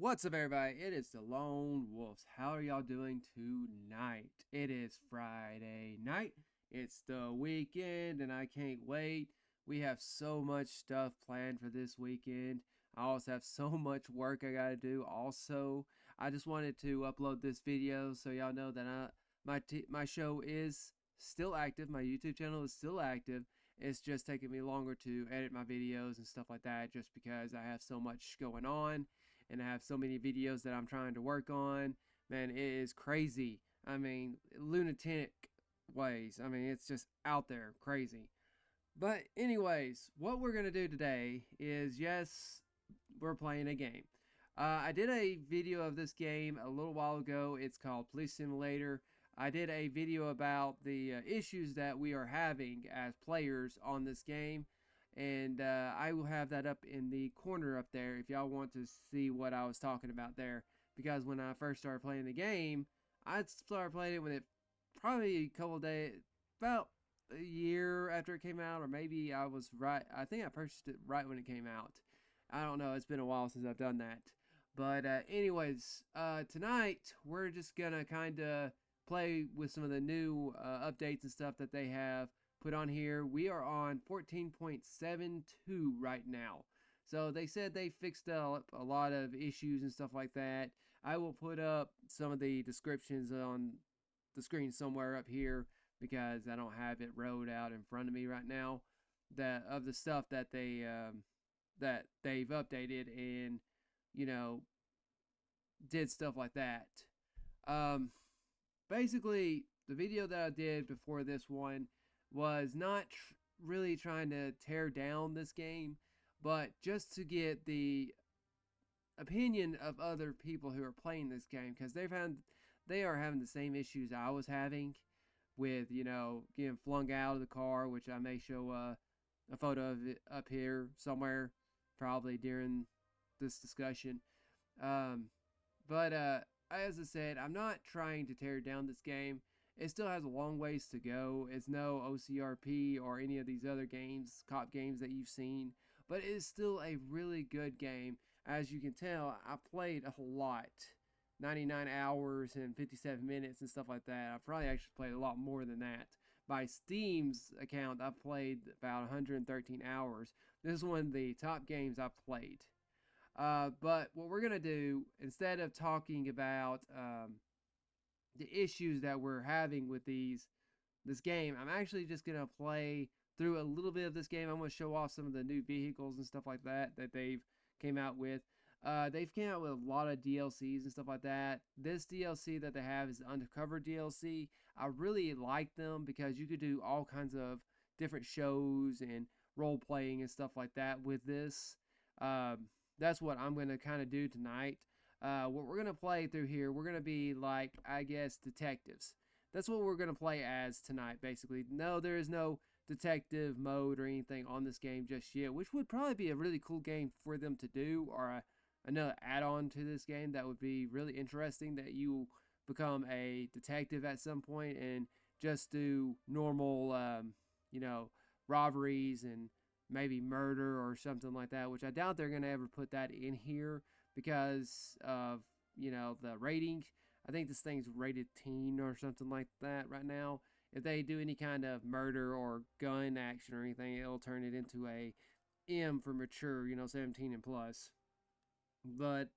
What's up, everybody? It is the Lone Wolves. How are y'all doing tonight? It is Friday night. It's the weekend, and I can't wait. We have so much stuff planned for this weekend. I also have so much work I gotta do. Also, I just wanted to upload this video so y'all know that my show is still active. My YouTube channel is still active. It's just taking me longer to edit my videos and stuff like that, just because I have so much going on and I have so many videos that I'm trying to work on. Man, it is crazy. I mean, lunatic ways. I mean, it's just out there crazy. But, anyways, what we're going to do today is yes, we're playing a game. I did a video of this game a little while ago. It's called Police Simulator. I did a video about the issues that we are having as players on this game, and I will have that up in the corner up there if y'all want to see what I was talking about there. Because when I first started playing the game, I started playing it when it probably a couple days, about a year after it came out, or maybe I was right. I think I purchased it right when it came out. I don't know. It's been a while since I've done that. But anyways, tonight we're just gonna kind of play with some of the new updates and stuff that they have put on here. We are on 14.72 right now. So they said they fixed up a lot of issues and stuff like that. I will put up some of the descriptions on the screen somewhere up here because I don't have it wrote out in front of me right now. That of the stuff that they've updated and you know did stuff like that. Um, Basically, the video that I did before this one was not really trying to tear down this game, but just to get the opinion of other people who are playing this game because they are having the same issues I was having with getting flung out of the car, which I may show a photo of it up here somewhere, probably during this discussion. Um, but as I said, I'm not trying to tear down this game. It still has a long ways to go. It's no OCRP or any of these other games, cop games that you've seen, but it is still a really good game. As you can tell, I played a lot. 99 hours and 57 minutes and stuff like that. I probably actually played a lot more than that. By Steam's account, I played about 113 hours. This is one of the top games I've played. But what we're going to do, instead of talking about the issues that we're having with this game, I'm actually just going to play through a little bit of this game. I'm going to show off some of the new vehicles and stuff like that they've came out with. They've came out with a lot of DLCs and stuff like that. This DLC that they have is the Undercover DLC. I really like them because you could do all kinds of different shows and role playing and stuff like that with this. That's what I'm going to kind of do tonight. What we're going to play through here, we're going to be like, I guess, detectives. That's what we're going to play as tonight, basically. No, there is no detective mode or anything on this game just yet, which would probably be a really cool game for them to do, or another add-on to this game that would be really interesting, that you become a detective at some point and just do normal, robberies and maybe murder or something like that, which I doubt they're going to ever put that in here because of, the rating. I think this thing's rated teen or something like that right now. If they do any kind of murder or gun action or anything, it'll turn it into a M for mature, 17 and plus. But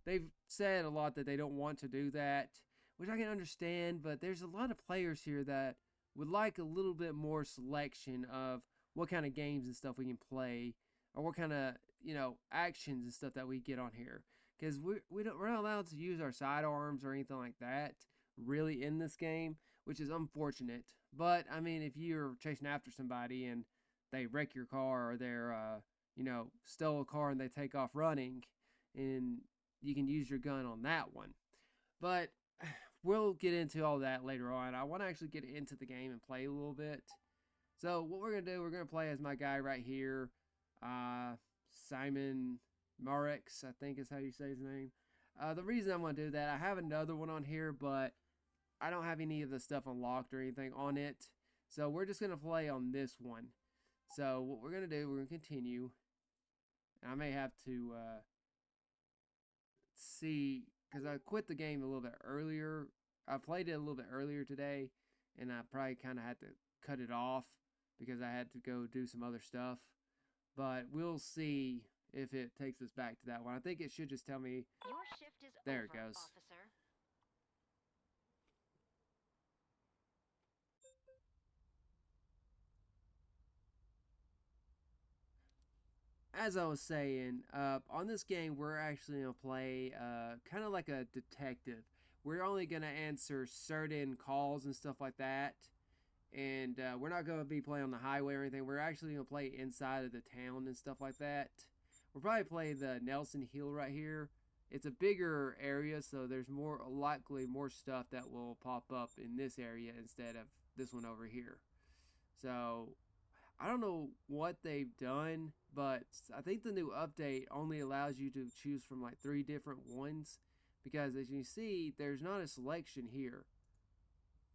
they've said a lot that they don't want to do that, which I can understand, but there's a lot of players here that would like a little bit more selection of what kind of games and stuff we can play, or what kind of actions and stuff that we get on here. Because we're not allowed to use our sidearms or anything like that really in this game, which is unfortunate. But I mean, if you're chasing after somebody and they wreck your car, or they're stole a car and they take off running, and you can use your gun on that one. But we'll get into all that later on. I want to actually get into the game and play a little bit. So what we're going to do, we're going to play as my guy right here, Simon Marex, I think is how you say his name. The reason I'm going to do that, I have another one on here, but I don't have any of the stuff unlocked or anything on it. So we're just going to play on this one. So what we're going to do, we're going to continue. I may have to see, because I quit the game a little bit earlier. I played it a little bit earlier today, and I probably kind of had to cut it off because I had to go do some other stuff. But we'll see if it takes us back to that one. I think it should just tell me. Your shift is There over, it goes. officer. As I was saying, on this game, we're actually going to play kind of like a detective. We're only going to answer certain calls and stuff like that. And we're not going to be playing on the highway or anything. We're actually going to play inside of the town and stuff like that. We'll probably play the Nelson Hill right here. It's a bigger area, so there's more likely more stuff that will pop up in this area instead of this one over here. So I don't know what they've done, but I think the new update only allows you to choose from like 3 different ones because as you see, there's not a selection here.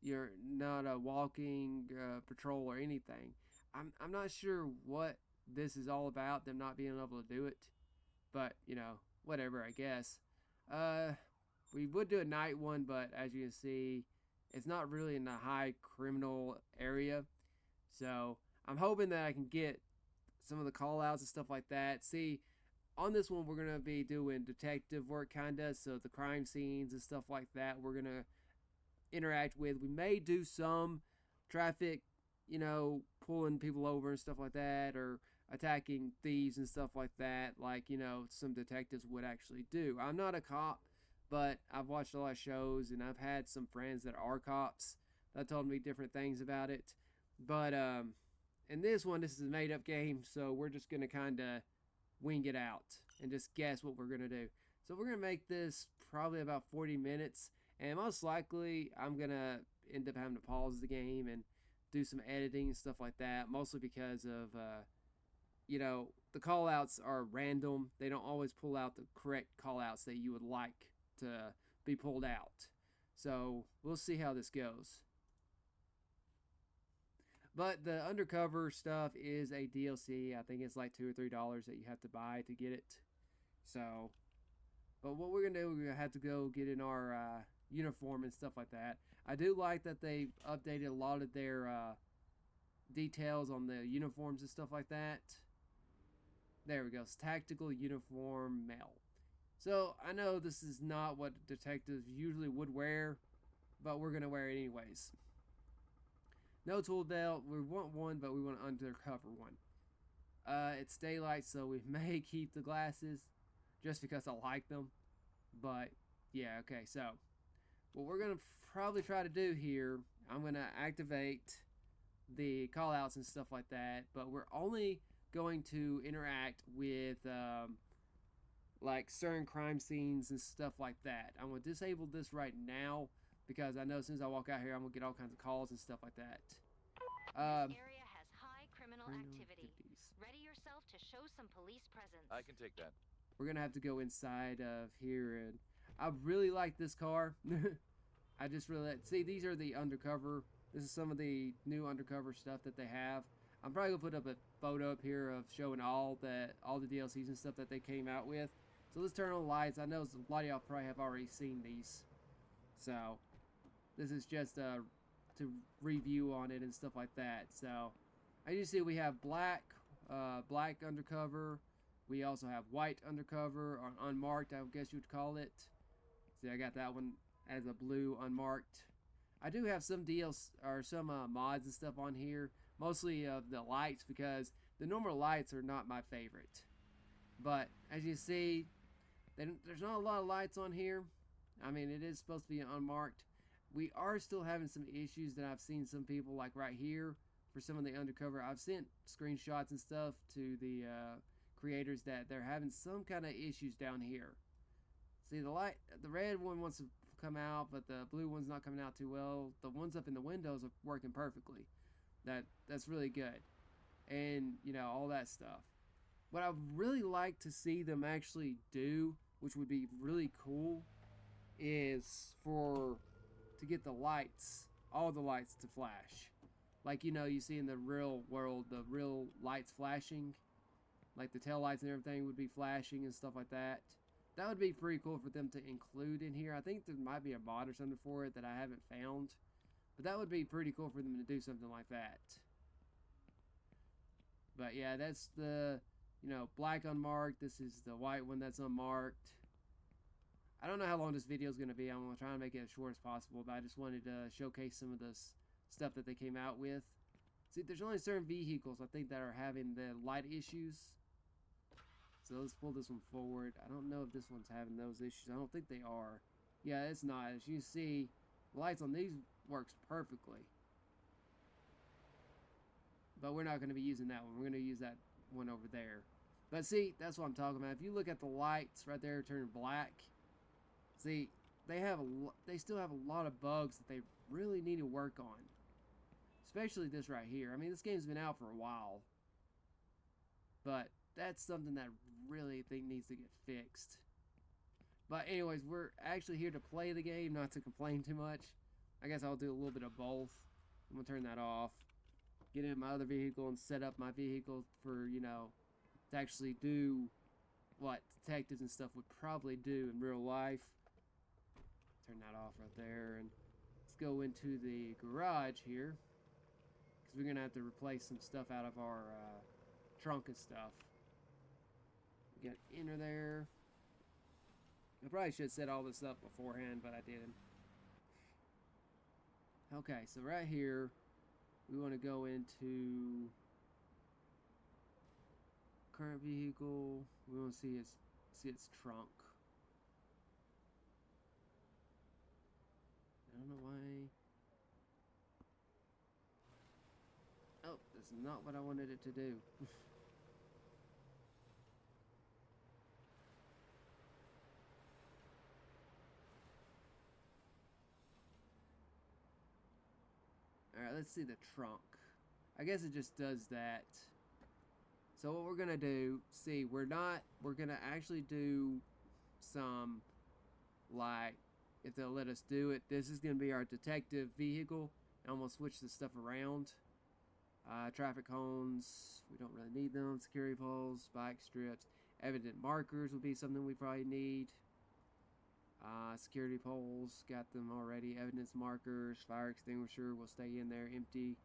You're not a walking patrol or anything. I'm not sure what this is all about, them not being able to do it, but you know, whatever, I guess. Uh, we would do a night one, but as you can see, it's not really in a high criminal area. So I'm hoping that I can get some of the call outs and stuff like that. See, on this one, we're going to be doing detective work, kind of. So the crime scenes and stuff like that, we're going to interact with. We may do some traffic, you know, pulling people over and stuff like that, or attacking thieves and stuff like that, like, you know, some detectives would actually do. I'm not a cop, but I've watched a lot of shows and I've had some friends that are cops that told me different things about it. But in this one, this is a made up game, so we're just going to kind of wing it out and just guess what we're going to do. So we're going to make this probably about 40 minutes, and most likely I'm going to end up having to pause the game and do some editing and stuff like that, mostly because of, you know, the call outs are random. They don't always pull out the correct call outs that you would like to be pulled out. So we'll see how this goes. But the undercover stuff is a DLC. I think it's like $2 or $3 that you have to buy to get it. So, but what we're gonna do, we're gonna have to go get in our uniform and stuff like that. I do like that they've updated a lot of their details on the uniforms and stuff like that. There we go. It's tactical uniform male. So I know this is not what detectives usually would wear, but we're gonna wear it anyways. No tool belt. We want one, but we want an undercover one. It's daylight, so we may keep the glasses just because I like them. But yeah, okay. So what we're gonna probably try to do here, I'm gonna activate the call outs and stuff like that, but we're only going to interact with like certain crime scenes and stuff like that. I'm gonna disable this right now because I know as soon as I walk out here, I'm gonna get all kinds of calls and stuff like that. This area has high criminal activity. Ready yourself to show some police presence. I can take that. We're gonna have to go inside of here, and I really like this car. I just really see these are the undercover. This is some of the new undercover stuff that they have. I'm probably gonna put up a photo up here of showing all the DLCs and stuff that they came out with. So let's turn on the lights. I know a lot of y'all probably have already seen these, so this is just to review on it and stuff like that. So as you see, we have black undercover. We also have white undercover, or unmarked, I guess you would call it. See, I got that one as a blue unmarked. I do have some DLC or some mods and stuff on here, mostly of the lights because the normal lights are not my favorite. But as you see, there's not a lot of lights on here. I mean, it is supposed to be unmarked. We are still having some issues that I've seen some people like right here for some of the undercover. I've sent screenshots and stuff to the creators that they're having some kind of issues down here. See, the red one wants to come out, but the blue one's not coming out too well. The ones up in the windows are working perfectly. That's really good, and you know, all that stuff. What I'd really like to see them actually do, which would be really cool, is to get the lights, all the lights to flash. Like, you know, you see in the real world, the real lights flashing. Like the tail lights and everything would be flashing and stuff like that. That would be pretty cool for them to include in here. I think there might be a mod or something for it that I haven't found. But that would be pretty cool for them to do something like that. But yeah, that's the, black unmarked. This is the white one that's unmarked. I don't know how long this video is going to be. I'm going to try and make it as short as possible, but I just wanted to showcase some of the stuff that they came out with. See, there's only certain vehicles, I think, that are having the light issues. So let's pull this one forward. I don't know if this one's having those issues. I don't think they are. Yeah, it's not. As you see, the lights on these works perfectly. But we're not going to be using that one. We're going to use that one over there. But see, that's what I'm talking about. If you look at the lights right there turning black, see, they still have a lot of bugs that they really need to work on. Especially this right here. I mean, this game's been out for a while. But that's something that I really think needs to get fixed. But anyways, we're actually here to play the game, not to complain too much. I guess I'll do a little bit of both. I'm going to turn that off. Get in my other vehicle and set up my vehicle for, to actually do what detectives and stuff would probably do in real life. Turn that off right there. And let's go into the garage here. Because we're going to have to replace some stuff out of our trunk and stuff. We got enter there. I probably should have set all this up beforehand, but I didn't. Okay, so right here, we want to go into current vehicle. We want to see its trunk. I don't know why. Oh, that's not what I wanted it to do. Alright, let's see the trunk. I guess it just does that. So what we're going to do, see, we're going to actually do some, like, if they'll let us do it, this is going to be our detective vehicle. And I'm going to switch this stuff around. Traffic cones, we don't really need them. Security poles, spike strips. Evident markers will be something we probably need. Security poles, got them already. Evidence markers, fire extinguisher will stay in there empty.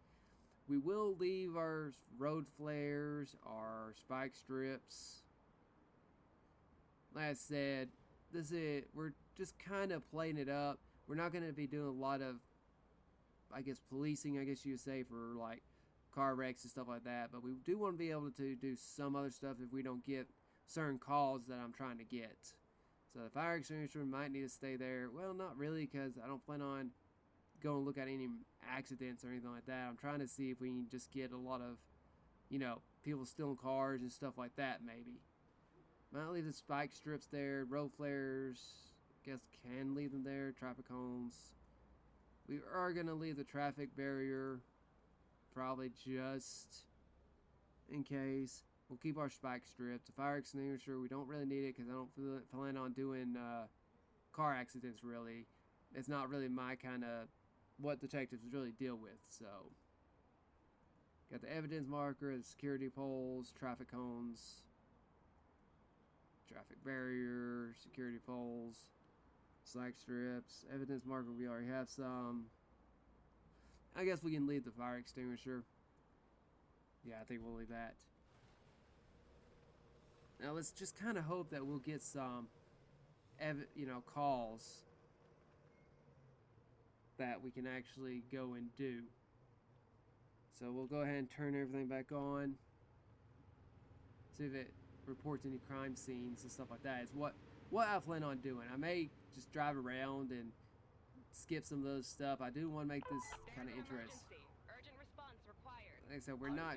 We will leave our road flares, our spike strips. Like I said, this is it. We're just kind of playing it up. We're not going to be doing a lot of, I guess, policing, I guess you would say, for like car wrecks and stuff like that. But we do want to be able to do some other stuff if we don't get certain calls that I'm trying to get. So the fire extinguisher might need to stay there. Well, not really, because I don't plan on going to look at any accidents or anything like that. I'm trying to see if we can just get a lot of, people stealing cars and stuff like that, maybe. Might leave the spike strips there. Road flares, guess can leave them there. Traffic cones. We are going to leave the traffic barrier, probably just in case. We'll keep our spike strips. The fire extinguisher, we don't really need it because I don't plan on doing car accidents, really. It's not really my kind of what detectives really deal with, so. Got the evidence marker, the security poles, traffic cones, traffic barrier, security poles, spike strips, evidence marker, we already have some. I guess we can leave the fire extinguisher. Yeah, I think we'll leave that. Now let's just kind of hope that we'll get some, calls that we can actually go and do. So we'll go ahead and turn everything back on. See if it reports any crime scenes and stuff like that. It's what I plan on doing. I may just drive around and skip some of those stuff. I do want to make this kind of interesting. Urgent response required. Like I said, we're not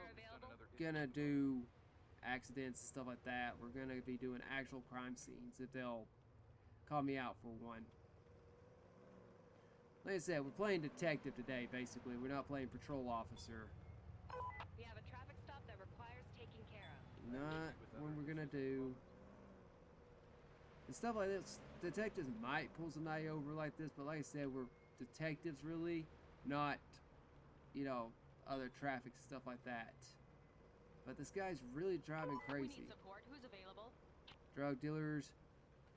gonna do accidents and stuff like that. We're gonna be doing actual crime scenes if they'll call me out for one. Like I said, we're playing detective today, basically. We're not playing patrol officer. We have a traffic stop that requires taking care of. Not what we're gonna do. And stuff like this, detectives might pull somebody over like this, but like I said, we're detectives really, not, other traffic stuff like that. But this guy's really driving crazy. We need support. Who's available? Drug dealers.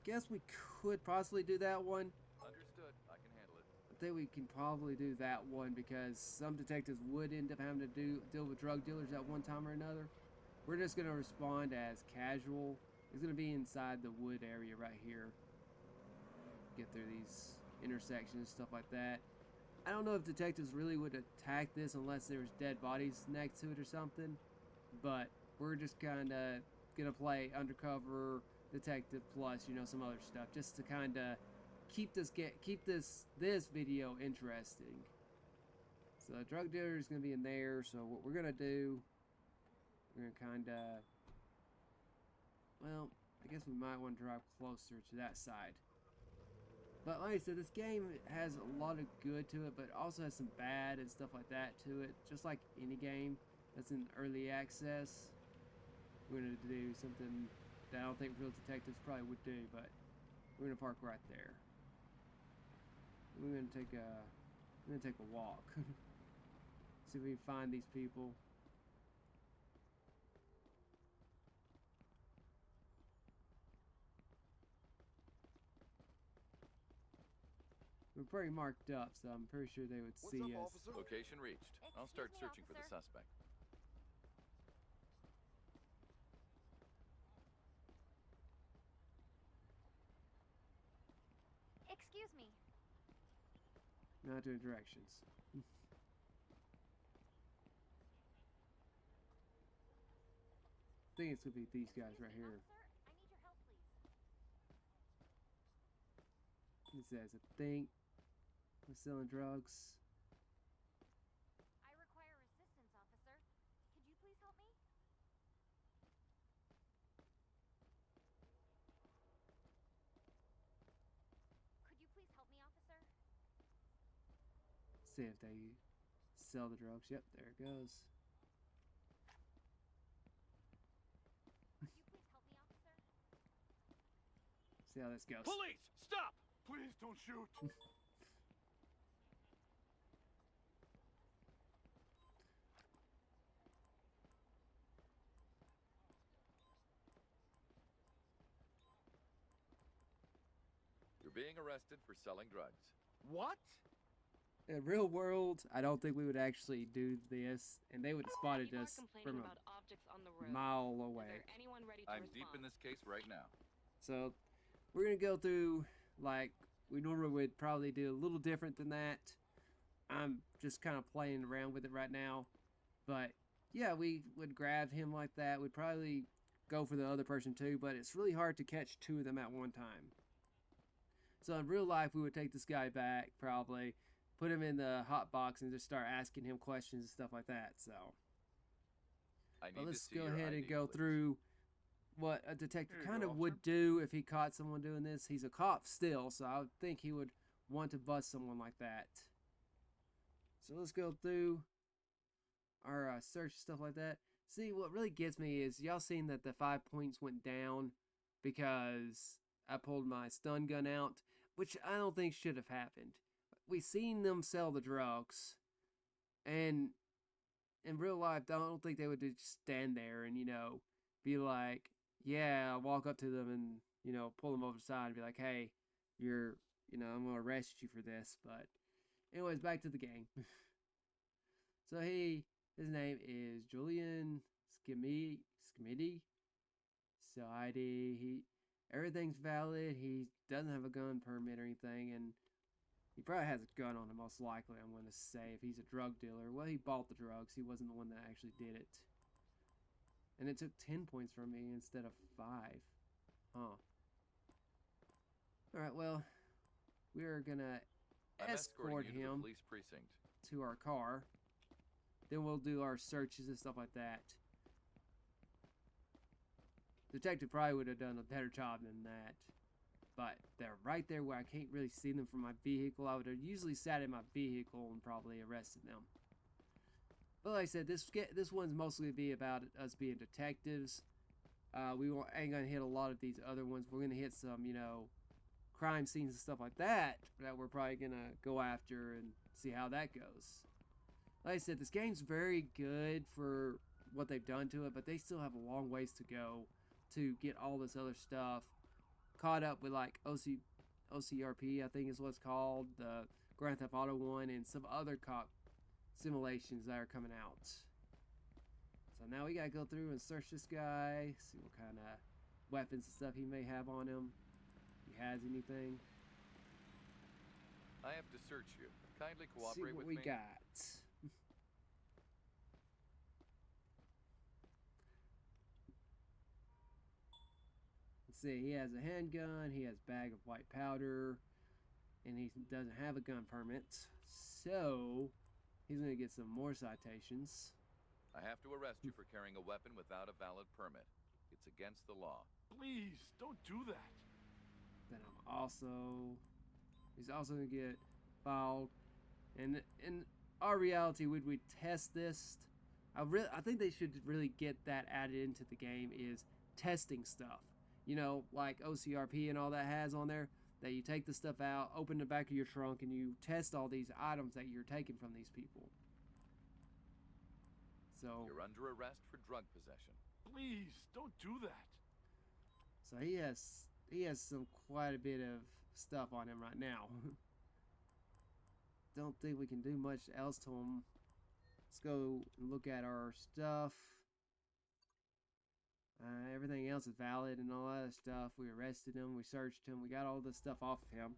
guess we could possibly do that one. Understood. I can handle it. I think we can probably do that one because some detectives would end up having to deal with drug dealers at one time or another. We're just going to respond as casual. It's going to be inside the wood area right here. Get through these intersections, stuff like that. I don't know if detectives really would attack this unless there's dead bodies next to it or something. But we're just kind of going to play undercover detective plus, you know, some other stuff just to kind of keep this video interesting. So the drug dealer is going to be in there. So what we're going to do, we're going to kind of, well, I guess we might want to drive closer to that side. But like I said, this game has a lot of good to it, but it also has some bad and stuff like that to it. Just like any game that's in early access. We're going to do something that I don't think real detectives probably would do, but we're going to park right there. We're going to take a walk. See if we can find these people. We're pretty marked up, so I'm pretty sure they would see us. Officer? Location reached. I'll start searching for the suspect. Excuse me. Not doing directions. I think it's gonna be these guys right here. Officer, I need your help, please. It says, I think we're selling drugs. I require assistance, officer. Could you please help me? Could you please help me, officer? See if they sell the drugs. Yep, there it goes. Could you please help me, officer? See how this goes. Police, stop! Please don't shoot. You're being arrested for selling drugs. What? In real world, I don't think we would actually do this, and they would have spotted People are us complaining from about objects on the a road. mile Is away. there anyone ready to I'm respond? deep in this case right now. So we're gonna go through like we normally would probably do a little different than that. I'm just kind of playing around with it right now. But yeah, we would grab him like that. We'd probably go for the other person too, but it's really hard to catch two of them at one time. So in real life, we would take this guy back, probably put him in the hot box and just start asking him questions and stuff like that. So I need but to let's see go your ahead and ID, go please. through what a detective Here you kind go, of would do if he caught someone doing this. He's a cop still, so I would think he would want to bust someone like that. So let's go through our search and stuff like that. See, what really gets me is y'all seen that the 5 points went down because I pulled my stun gun out, which I don't think should have happened. We seen them sell the drugs, and in real life, I don't think they would just stand there and, you know, be like, yeah, walk up to them and, you know, pull them over the side and be like, hey, you're, you know, I'm going to arrest you for this. But anyways, back to the game. So his name is Julian Skimidi. So ID, everything's valid. He doesn't have a gun permit or anything, and he probably has a gun on him, most likely, I'm going to say, if he's a drug dealer. Well, he bought the drugs. He wasn't the one that actually did it. And it took 10 points from me instead of 5. Huh. Alright, well, we are going to I'm escort escorting you to the him police precinct. to our car. Then we'll do our searches and stuff like that. Detective probably would have done a better job than that. But they're right there where I can't really see them from my vehicle. I would have usually sat in my vehicle and probably arrested them. But like I said, this one's mostly going to be about us being detectives. We ain't going to hit a lot of these other ones. We're going to hit some, you know, crime scenes and stuff like that we're probably going to go after and see how that goes. Like I said, this game's very good for what they've done to it, but they still have a long ways to go to get all this other stuff. caught up with like OCRP, I think is what it's called, the Grand Theft Auto one, and some other cop simulations that are coming out. So now we gotta go through and search this guy, see what kind of weapons and stuff he may have on him. If he has anything. I have to search you. Kindly See cooperate what with we me. got. Let's see, he has a handgun, he has a bag of white powder, and he doesn't have a gun permit. So, he's gonna get some more citations. I have to arrest you for carrying a weapon without a valid permit. It's against the law. Please, don't do that. Then he's also gonna get filed. And in our reality, would we test this? I think they should really get that added into the game, is testing stuff. You know, like OCRP and all that has on there, that you take the stuff out, open the back of your trunk, and you test all these items that you're taking from these people. So You're under arrest for drug possession. Please, don't do that. So he has some quite a bit of stuff on him right now. Don't think we can do much else to him. Let's go and look at our stuff. Everything else is valid and all that stuff. We arrested him, we searched him, we got all this stuff off of him.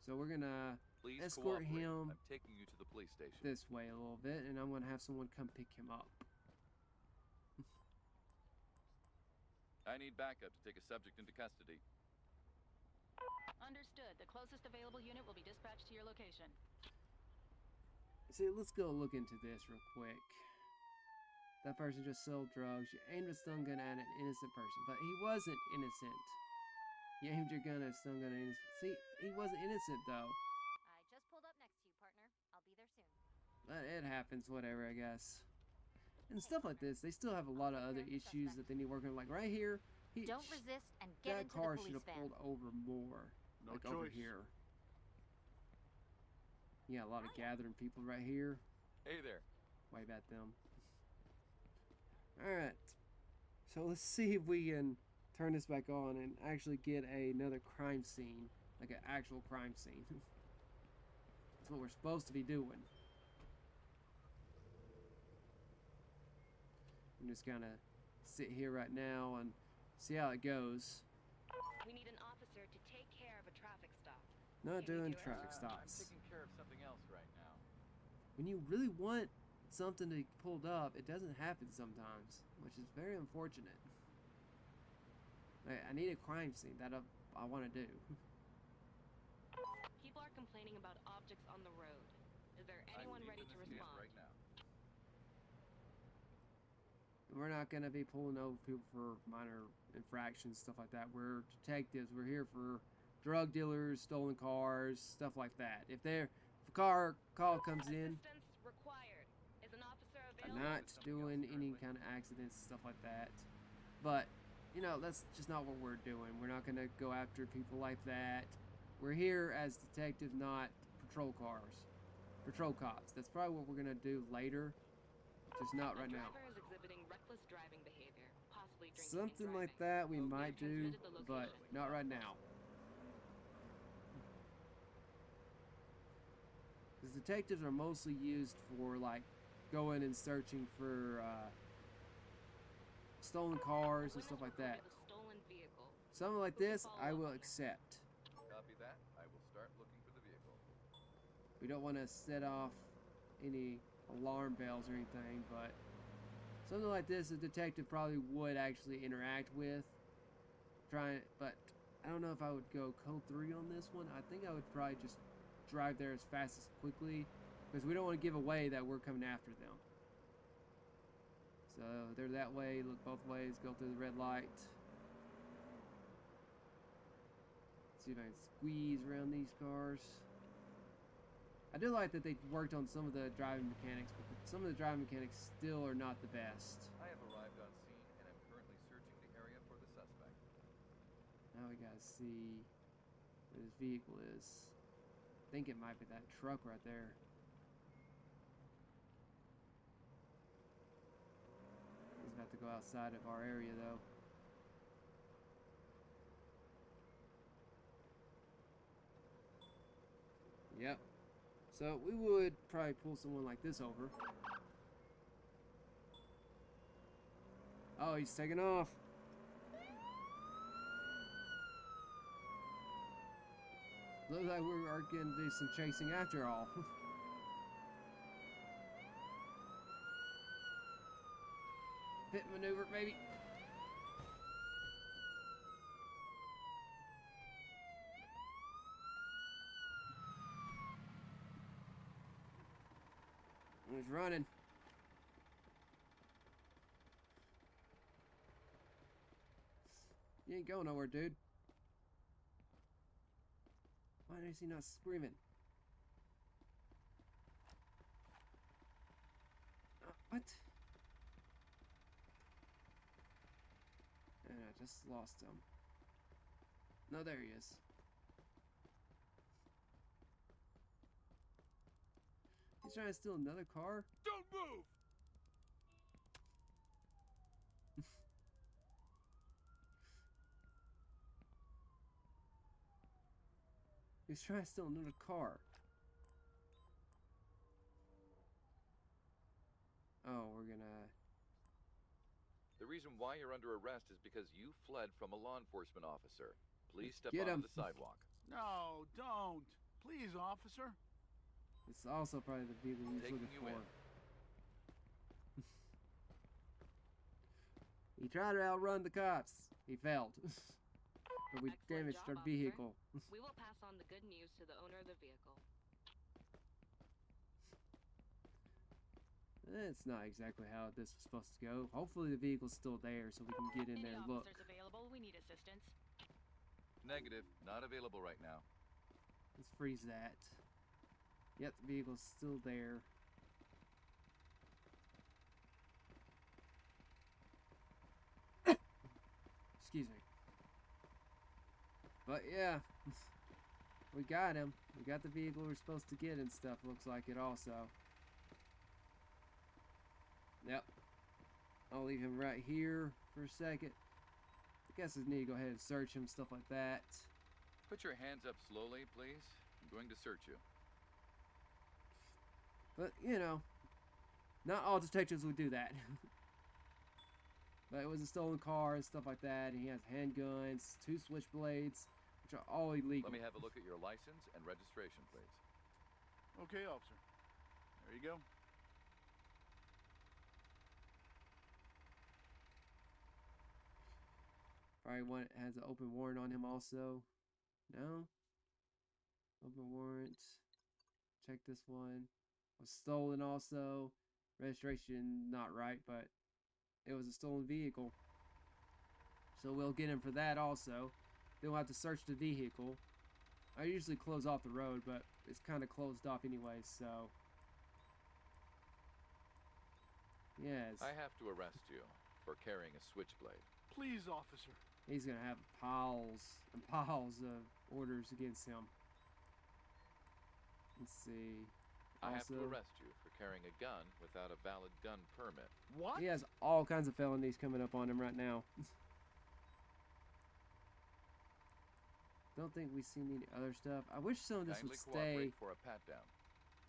So we're gonna Please escort cooperate. him I'm taking you to the police station. this way a little bit, and I'm gonna have someone come pick him up. I need backup to take a subject into custody. Understood. The closest available unit will be dispatched to your location. See, let's go look into this real quick. That person just sold drugs. You aimed a stun gun at an innocent person, but he wasn't innocent. You aimed your gun at a stun gun at an innocent. See, he wasn't innocent though. I just pulled up next to you, partner. I'll be there soon. But it happens, whatever, I guess. And stuff like this, they still have a lot of other issues that they need working on. Like right here, Don't resist and get that into car the should police have van. pulled over more. No like choice. over here. Yeah, a lot of gathering people right here. Hey there. Wave at them. Alright. So let's see if we can turn this back on and actually get another crime scene. Like an actual crime scene. That's what we're supposed to be doing. I'm just gonna sit here right now and see how it goes. We need an officer to take care of a traffic stop. Not Can you doing do it? traffic I'm stops. taking care of something else right now. When you really want something to be pulled up, it doesn't happen sometimes, which is very unfortunate. I need a crime scene that I want to do. People are complaining about objects on the road. Is there anyone ready to respond? Right now. We're not going to be pulling over people for minor infractions, stuff like that. We're detectives. We're here for drug dealers, stolen cars, stuff like that. If a car call comes in, Assistance required. Is an officer I'm available? not doing any kind of accidents, stuff like that. But, you know, that's just not what we're doing. We're not going to go after people like that. We're here as detectives, not patrol cops. That's probably what we're going to do later. Just not right now. Driver is exhibiting reckless driving behavior, possibly drinking and Something like driving. that we might do, transmitted the but location. not right now. Because detectives are mostly used for, like, going and searching for stolen cars and stuff like that. Reported a stolen vehicle. Something like this, I will accept. Copy that. I will start looking for the vehicle. We don't want to set off any alarm bells or anything, but something like this, a detective probably would actually interact with. But I don't know if I would go code 3 on this one. I think I would probably just drive there as fast as quickly, because we don't want to give away that we're coming after them. So they're that way, look both ways, go through the red light. See if I can squeeze around these cars. I do like that they worked on some of the driving mechanics, but some of the driving mechanics still are not the best. I have arrived on scene and am currently searching the area for the suspect. Now we gotta see where this vehicle is. I think it might be that truck right there. He's about to go outside of our area though. Yep. So we would probably pull someone like this over. Oh, he's taking off. Looks like we are going to do some chasing after all. Pit maneuver, maybe. He's running. You ain't going nowhere, dude. Why is he not screaming? What? And I just lost him. No, there he is. He's trying to steal another car? Don't move! He's trying to steal another car. Oh, we're gonna... The reason why you're under arrest is because you fled from a law enforcement officer. Please step Get him. onto the sidewalk. No, don't. Please, officer. It's also probably the vehicle he's Taking looking you for. in. He tried to outrun the cops. He failed. But we Excellent damaged job, our officer. vehicle. We will pass on the good news to the owner of the vehicle. That's not exactly how this was supposed to go. Hopefully the vehicle's still there so we can get in there and look. Available? We need assistance. Negative. Not available right now. Let's freeze that. Yep, the vehicle's still there. Excuse me. But yeah, we got him. We got the vehicle we're supposed to get and stuff. Looks like it also. Yep. I'll leave him right here for a second. I guess I need to go ahead and search him, stuff like that. Put your hands up slowly, please. I'm going to search you. But, you know, not all detectives would do that. But it was a stolen car and stuff like that. And he has handguns, 2 switchblades, which are all illegal. Let me have a look at your license and registration, please. Okay, officer. There you go. Probably one has an open warrant on him also. No? Open warrant. Check this one. Was stolen also. Registration not right, but it was a stolen vehicle. So we'll get him for that also. Then we'll have to search the vehicle. I usually close off the road, but it's kind of closed off anyway, so. Yes. I have to arrest you for carrying a switchblade. Please, officer. He's gonna have piles and piles of orders against him. Let's see. I have to Also, arrest you for carrying a gun without a valid gun permit. What? he has all kinds of felonies coming up on him right now. Don't think we've seen any other stuff. I wish some of this Kindly would stay. cooperate for a pat down.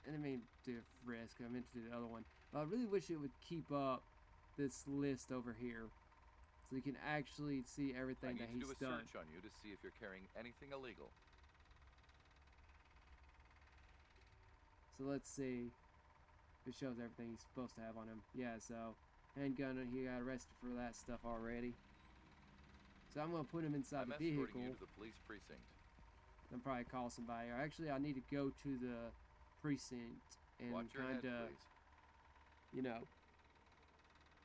And I mean, do risk. I meant to do the other one. But I really wish it would keep up this list over here, so you can actually see I everything need that to he's do a done. search on you to see if you're carrying anything illegal. So let's see. It shows everything he's supposed to have on him. Yeah, so handgun, he got arrested for that stuff already. So I'm gonna put him inside I'm the escorting vehicle. you to the police precinct. And probably call somebody. Or actually, I need to go to the precinct and Watch your head, kind of, please. you know,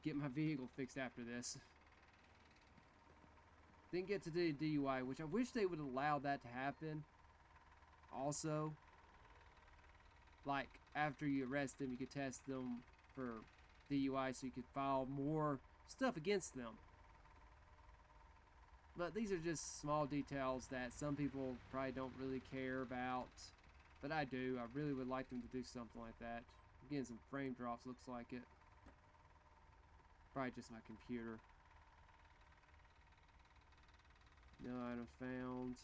get my vehicle fixed after this. Didn't get to do DUI, which I wish they would allow that to happen. Also, like after you arrest them, you could test them for DUI, so you could file more stuff against them. But these are just small details that some people probably don't really care about. But I do. I really would like them to do something like that. I'm getting some frame drops, looks like it. Probably just my computer. No item found.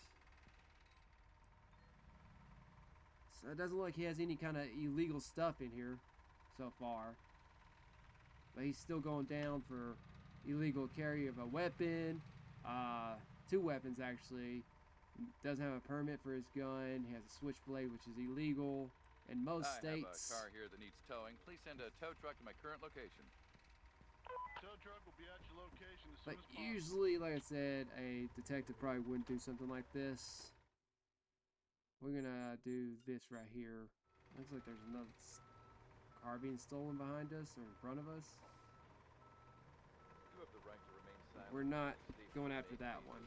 So it doesn't look like he has any kind of illegal stuff in here so far. But he's still going down for illegal carry of a weapon. 2 weapons actually. Doesn't have a permit for his gun. He has a switchblade, which is illegal in most states. I have a car here that needs towing. Please send a tow truck to my current location. Tow truck will be at your location as But soon as possible. usually, like I said, a detective probably wouldn't do something like this. We're gonna do this right here. Looks like there's another car being stolen behind us or in front of us. You have the right to remain silent. We're not going after that one.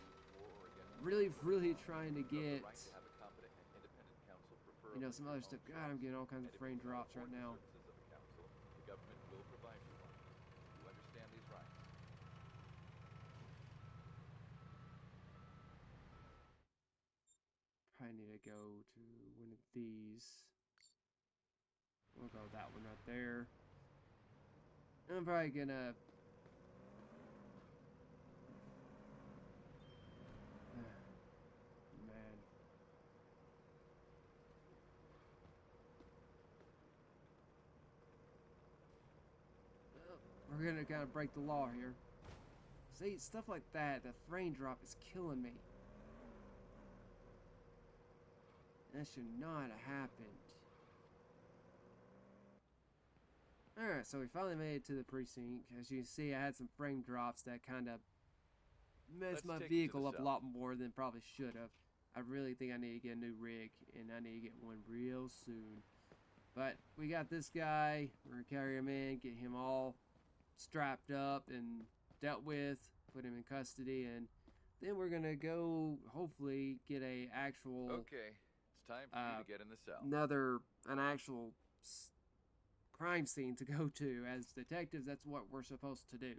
Really trying to get, you know, some other stuff. God, I'm getting all kinds of frame drops right now. The government will provide you one. You understand these rights. Probably need to go to one of these. We'll go that one right there. I'm probably gonna. Man. We're gonna kind of break the law here. See, stuff like that, the frame drop is killing me. That should not have happened. Alright, so we finally made it to the precinct. As you can see, I had some frame drops that kind of messed my vehicle up a lot more than probably should have. I really think I need to get a new rig, and I need to get one real soon. But we got this guy. We're going to carry him in, get him all strapped up and dealt with, put him in custody, and then we're going to go, hopefully, get a actual... Okay, it's time for you to get in the cell. An actual crime scene to go to. As detectives, that's what we're supposed to do.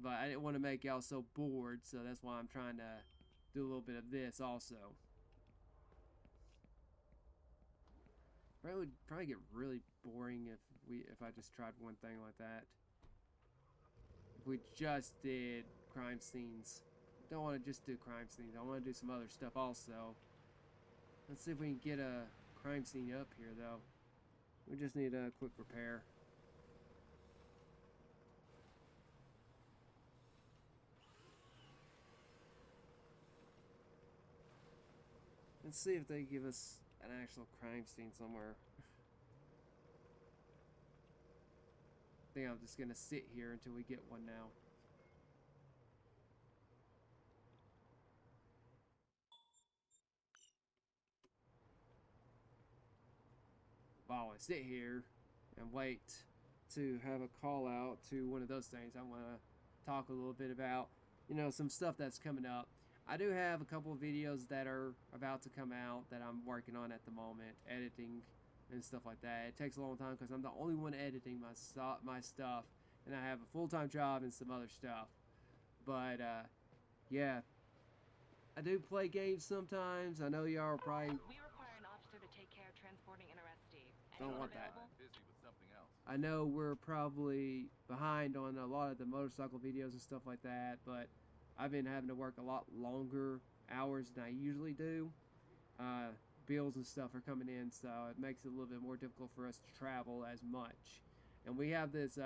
But I didn't want to make y'all so bored, so that's why I'm trying to do a little bit of this also. It would probably get really boring if I just tried one thing like that. If we just did crime scenes. Don't want to just do crime scenes. I want to do some other stuff also. Let's see if we can get a crime scene up here though. We just need a quick repair. Let's see if they give us an actual crime scene somewhere. I think I'm just gonna sit here until we get one now. While I sit here and wait to have a call out to one of those things, I want to talk a little bit about, you know, some stuff that's coming up. I do have a couple of videos that are about to come out that I'm working on at the moment, editing and stuff like that. It takes a long time because I'm the only one editing my stuff, and I have a full-time job and some other stuff. But yeah, I do play games sometimes. I know y'all are probably We require an officer to take care of transporting an arrestee. Don't Anyone want that. available? I'm busy with something else. I know we're probably behind on a lot of the motorcycle videos and stuff like that, but I've been having to work a lot longer hours than I usually do. Bills and stuff are coming in, so it makes it a little bit more difficult for us to travel as much. And we have this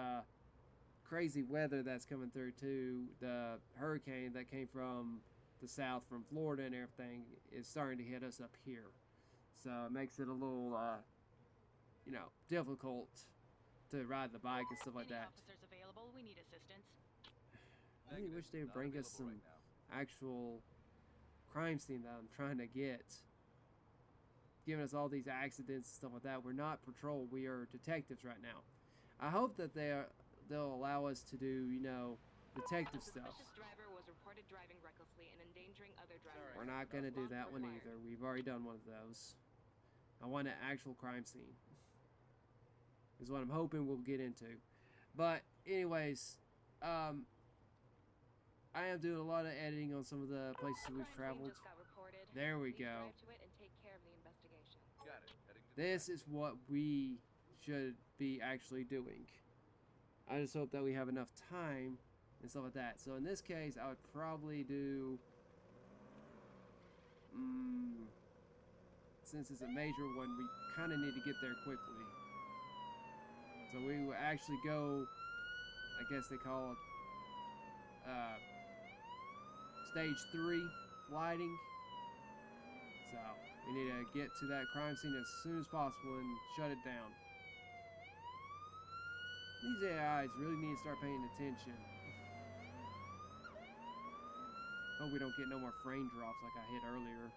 crazy weather that's coming through too. The hurricane that came from the south, from Florida and everything, is starting to hit us up here. So it makes it a little, you know, difficult to ride the bike and stuff like Any that. officers available? We need assistance. I really wish they would Not bring us available some right now. actual crime scene that I'm trying to get. Giving us all these accidents and stuff like that. We're not patrol. We are detectives right now. I hope that they'll allow us to do, you know, detective A stuff. suspicious driver was reported driving recklessly and endangering other drivers. We're not going to do that one Required. either. We've already done one of those. I want an actual crime scene. Is what I'm hoping we'll get into. But anyways, I am doing a lot of editing on some of the places A we've crime scene traveled. just got reported. There we Please go. drive to it and take care of the investigation. Got it. Heading to the This is what we should be actually doing. I just hope that we have enough time and stuff like that. So in this case, I would probably do since it's a major one, we kind of need to get there quickly. So we will actually go, I guess they call it stage 3 lighting. So we need to get to that crime scene as soon as possible and shut it down. These AIs really need to start paying attention. Hope we don't get no more frame drops like I hit earlier.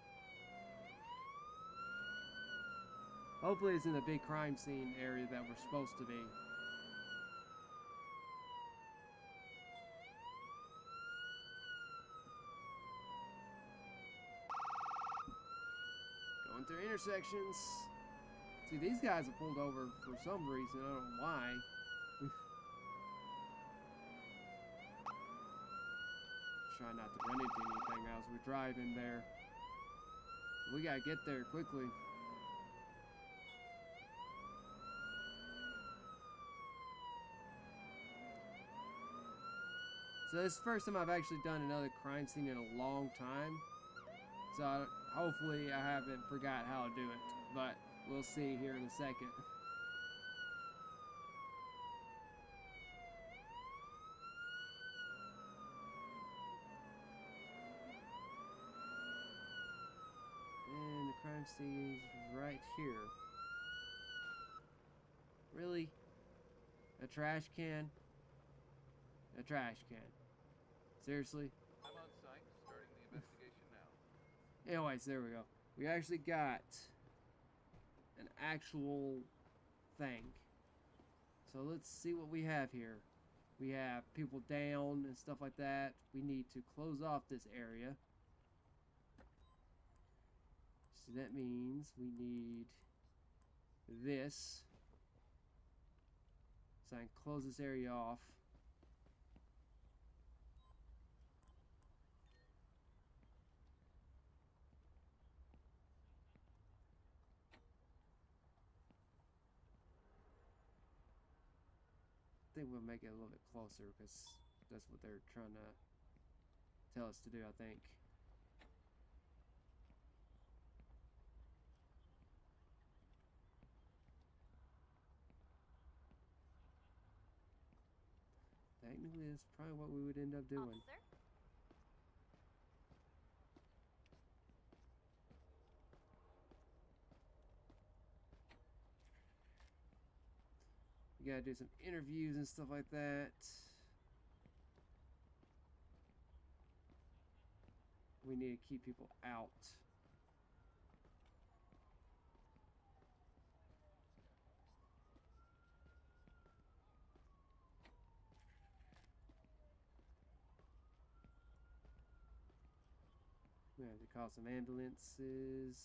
Hopefully it's in the big crime scene area that we're supposed to be. Going through intersections. See, these guys are pulled over for some reason. I don't know why. Try not to run into anything as we're driving there. We gotta get there quickly. So this is the first time I've actually done another crime scene in a long time. So hopefully I haven't forgot how to do it. But we'll see here in a second. And the crime scene is right here. Really? A trash can? A trash can. Seriously? I'm on site, starting the investigation now. Anyways, there we go. We actually got an actual thing. So let's see what we have here. We have people down and stuff like that. We need to close off this area. So that means we need this. So I can close this area off. I think we'll make it a little bit closer because that's what they're trying to tell us to do, I think. Technically, that's probably what we would end up doing. Officer? We gotta do some interviews and stuff like that. We need to keep people out. We have to call some ambulances.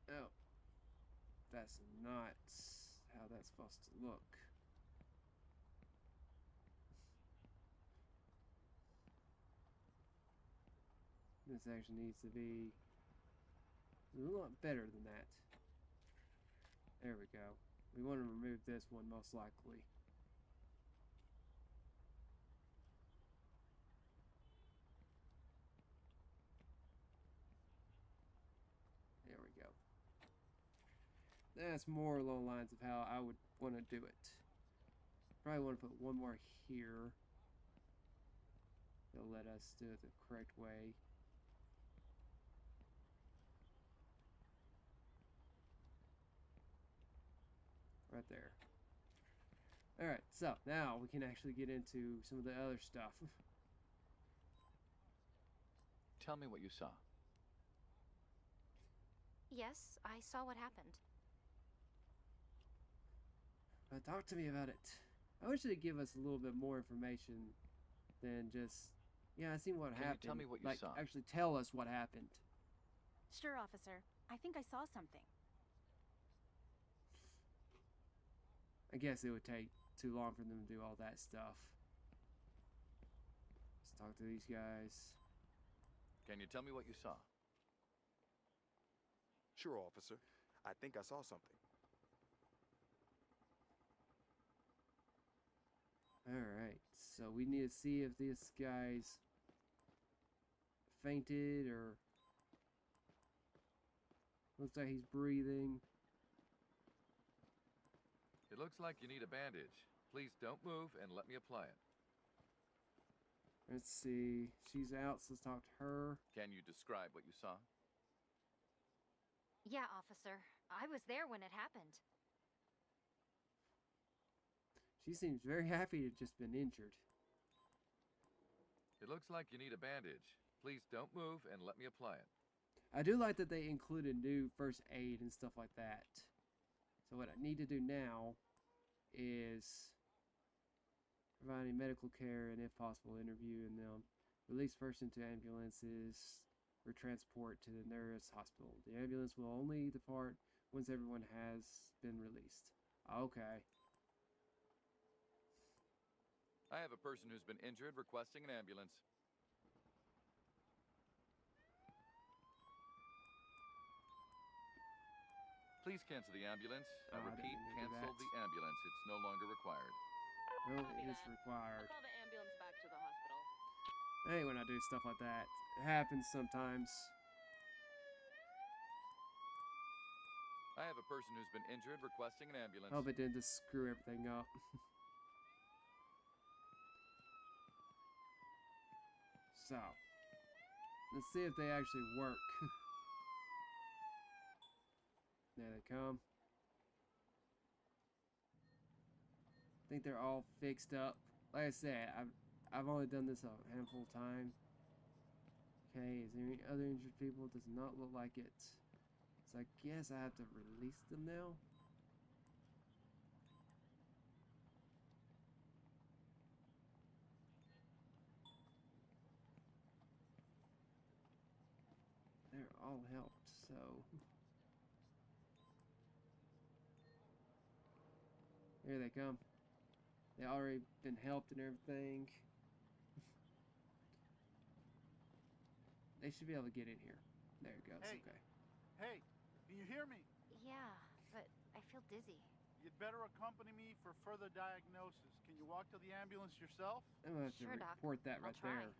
Oh, that's not how that's supposed to look. This actually needs to be a lot better than that. There we go. We want to remove this one most likely. There we go. That's more along the lines of how I would want to do it. Probably want to put one more here. They'll let us do it the correct way. Right there. Alright, so now we can actually get into some of the other stuff. Tell me what you saw. Yes, I saw what happened. Talk to me about it. I wish they'd give us a little bit more information than just, yeah, I seen what happened. Can you tell me what you saw? Actually tell us what happened. Sure, officer. I think I saw something. I guess it would take too long for them to do all that stuff. Let's talk to these guys. Can you tell me what you saw? Sure, officer. I think I saw something. Alright, so we need to see if this guy's fainted or looks like he's breathing. It looks like you need a bandage. Please don't move and let me apply it. Let's see. She's out, so let's talk to her. Can you describe what you saw? Yeah, officer. I was there when it happened. She seems very happy to have just been injured. It looks like you need a bandage. Please don't move and let me apply it. I do like that they included new first aid and stuff like that. So what I need to do now is providing medical care and, if possible, interviewing them. Release person to ambulances for transport to the nearest hospital. The ambulance will only depart once everyone has been released. Okay. I have a person who's been injured requesting an ambulance. Please cancel the ambulance. I I repeat, didn't do cancel that. the ambulance. It's no longer required. No, Copy it's that. required. I'll call the ambulance back to the hospital. I hate when I do stuff like that. It happens sometimes. I have a person who's been injured requesting an ambulance. Hope it didn't just screw everything up. So, let's see if they actually work. There they come. I think they're all fixed up. Like I said, I've only done this a handful of times. Okay, is there any other injured people? Does not look like it. So I guess I have to release them now. They're all helped, so here they come. They already been helped and everything. They should be able to get in here. There it goes. Hey. Okay. Hey, can you hear me? Yeah, but I feel dizzy. You'd better accompany me for further diagnosis. Can you walk to the ambulance yourself? I'm gonna have to Sure, Doc. report that I'll right try. there.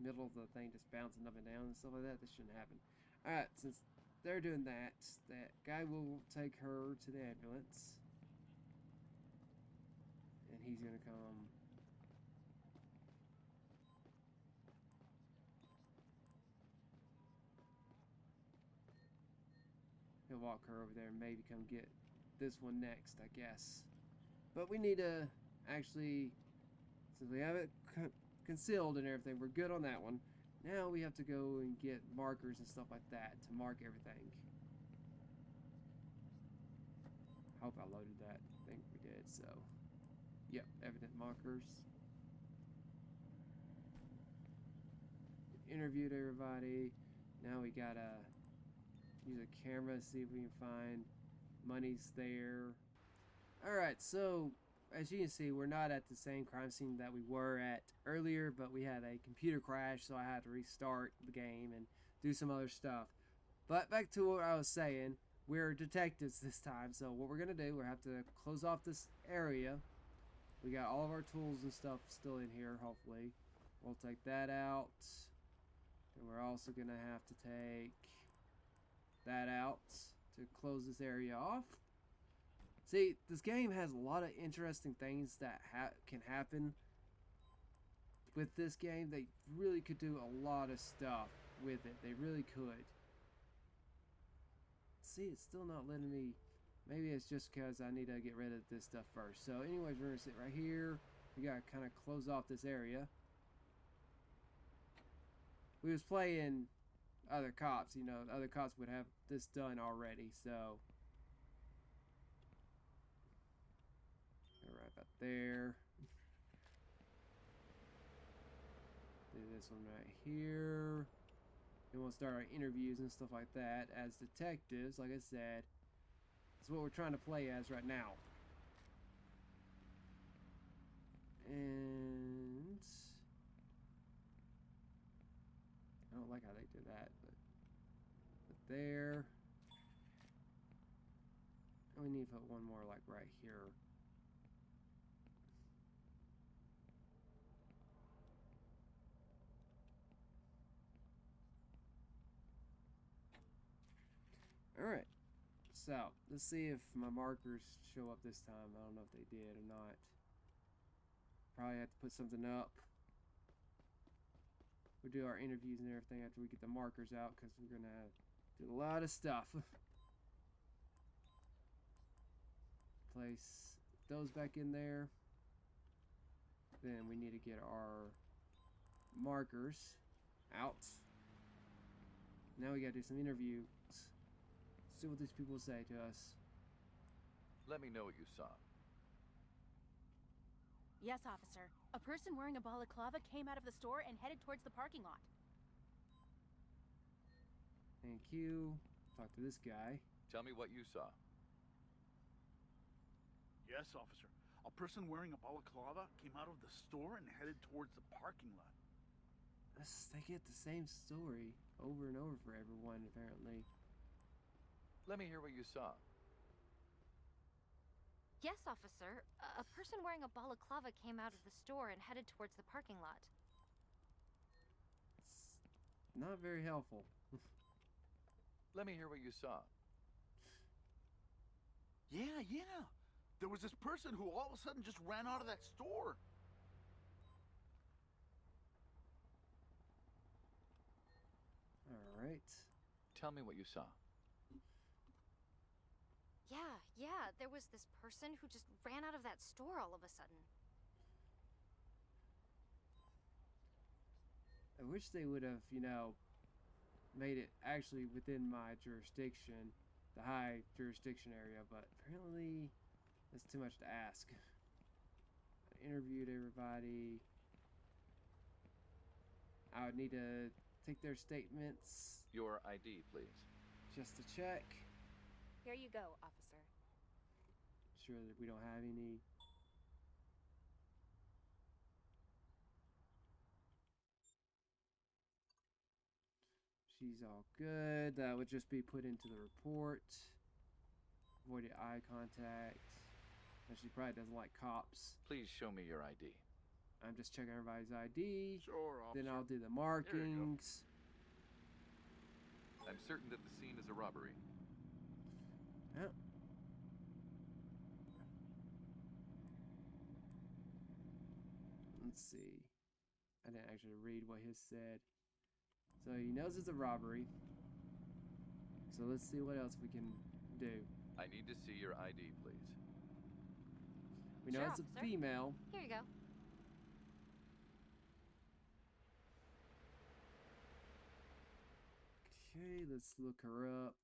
Middle of the thing just bouncing up and down and stuff like that. This shouldn't happen. Alright, since they're doing that, that guy will take her to the ambulance. And he's gonna come. He'll walk her over there and maybe come get this one next, I guess. But we need to actually, since we have it concealed and everything, we're good on that one. Now we have to go and get markers and stuff like that to mark everything. Hope I loaded that. I think we did, so. Yep, evident markers. Interviewed everybody. Now we gotta use a camera to see if we can find money's there. Alright, so as you can see, we're not at the same crime scene that we were at earlier, but we had a computer crash, so I had to restart the game and do some other stuff. But back to what I was saying, we're detectives this time, so what we're gonna do, we have to close off this area. We got all of our tools and stuff still in here, hopefully. We'll take that out. And we're also gonna have to take that out to close this area off. See, this game has a lot of interesting things that can happen with this game. They really could do a lot of stuff with it. They really could. See, it's still not letting me. Maybe it's just because I need to get rid of this stuff first. So anyways, we're going to sit right here. We got to kind of close off this area. We was playing other cops, you know, other cops would have this done already, so. Right about there. Do this one right here. And we'll start our interviews and stuff like that as detectives, like I said. That's what we're trying to play as right now. And I don't like how they did that, but there. We need to put one more like right here. Alright. So, let's see if my markers show up this time. I don't know if they did or not. Probably have to put something up. We'll do our interviews and everything after we get the markers out, because we're going to do a lot of stuff. Place those back in there. Then we need to get our markers out. Now we got to do some interviews. See what these people say to us. Let me know what you saw. Yes, officer. A person wearing a balaclava came out of the store and headed towards the parking lot. Thank you. Talk to this guy. Tell me what you saw. Yes, officer. A person wearing a balaclava came out of the store and headed towards the parking lot. They get the same story over and over for everyone, apparently. Let me hear what you saw. Yes, officer. A person wearing a balaclava came out of the store and headed towards the parking lot. It's not very helpful. Let me hear what you saw. Yeah. There was this person who all of a sudden just ran out of that store. Alright. Tell me what you saw. Yeah, there was this person who just ran out of that store all of a sudden. I wish they would have, made it actually within my jurisdiction, the high jurisdiction area, but apparently that's too much to ask. I interviewed everybody. I would need to take their statements Your ID, please. just to check. Here you go, officer. Sure that we don't have any. She's all good. That would just be put into the report. Avoided eye contact. And she probably doesn't like cops. Please show me your ID. I'm just checking everybody's ID. Sure, officer. Then I'll do the markings. I'm certain that the scene is a robbery. Yep. Let's see. I didn't actually read what his said. So he knows it's a robbery. So let's see what else we can do. I need to see your ID, please. We know Sure, it's a officer. female. Here you go. Okay, let's look her up.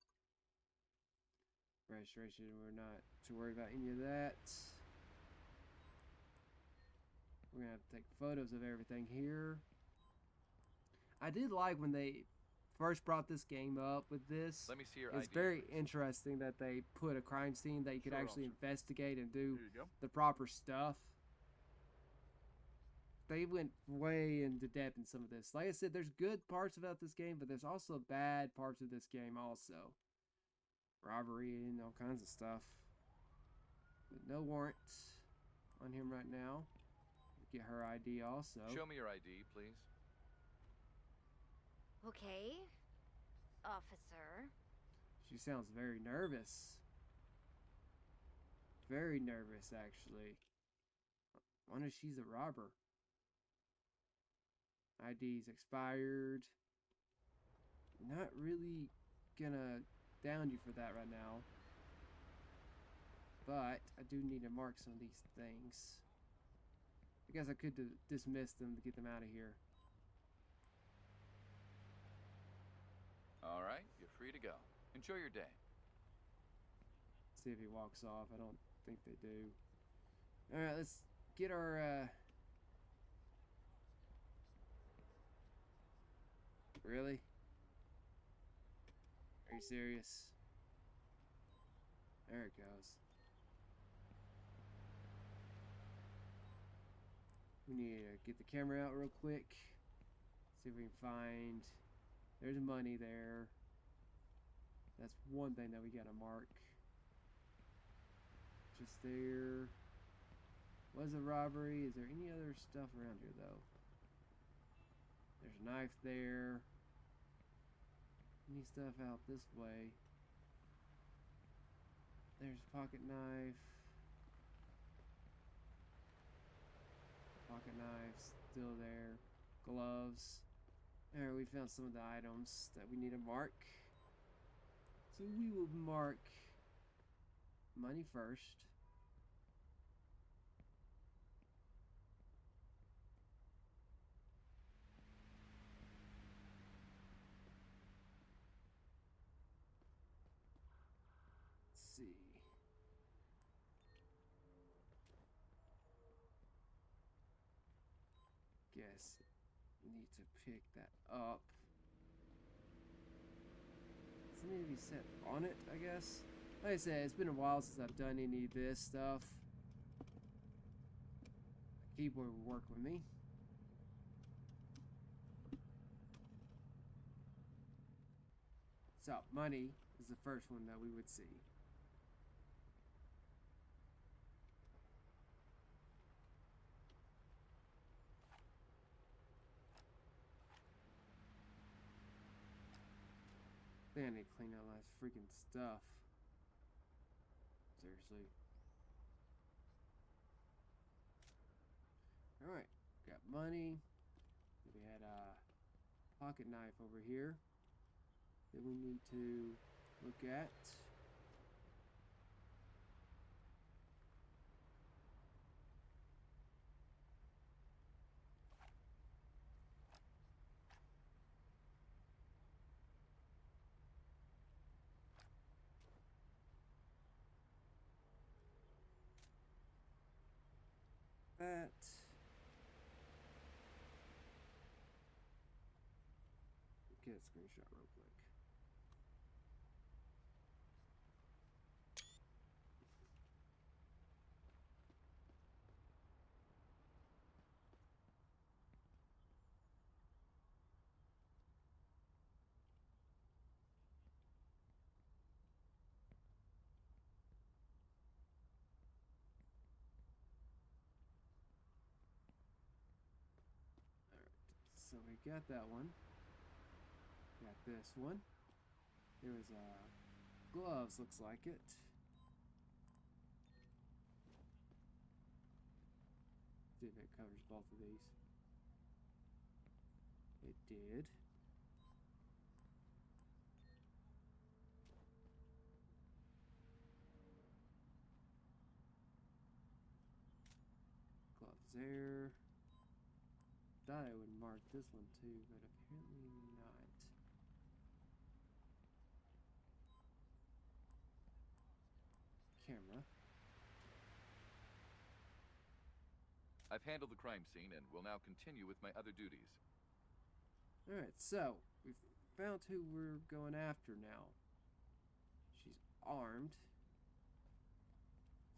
Registration, we're not too worried about any of that. We're gonna have to take photos of everything here. I did like when they first brought this game up with this. Let me see your It's ID. very please. interesting that they put a crime scene that you could Sure, actually officer. investigate and do Here you go. the proper stuff. They went way into depth in some of this. Like I said, there's good parts about this game, but there's also bad parts of this game also. Robbery and all kinds of stuff. But no warrant on him right now. Get her ID also. Show me your ID, please. Okay. Officer. She sounds very nervous. Very nervous, actually. I wonder if she's a robber. ID's expired. Not really gonna down you for that right now. But I do need to mark some of these things. I guess I could dismiss them to get them out of here. All right, you're free to go. Enjoy your day. See if he walks off. I don't think they do. Alright, let's get our Really? Are you serious? There it goes. We need to get the camera out real quick. See if we can find. There's money there. That's one thing that we gotta mark. just there. Was a robbery. Is there any other stuff around here, though? There's a knife there. Any stuff out this way? There's a pocket knife. Pocket knife still there. Gloves. Alright, we found some of the items that we need to mark. So we will mark money first. Let's see. Guess need to pick that up. Does it need to be set on it, I guess? Like I said, it's been a while since I've done any of this stuff. Keyboard will work with me. So, money is the first one that we would see. They need to clean out all that freaking stuff. Seriously. Alright, got money. We had a pocket knife over here that we need to look at. That. Get a screenshot real quick. So we got that one. Got this one. There was gloves, looks like it. See if it covers both of these. It did. Gloves there. Thought I would mark this one too, but apparently not. Camera. I've handled the crime scene and will now continue with my other duties. Alright, so we've found who we're going after now. She's armed.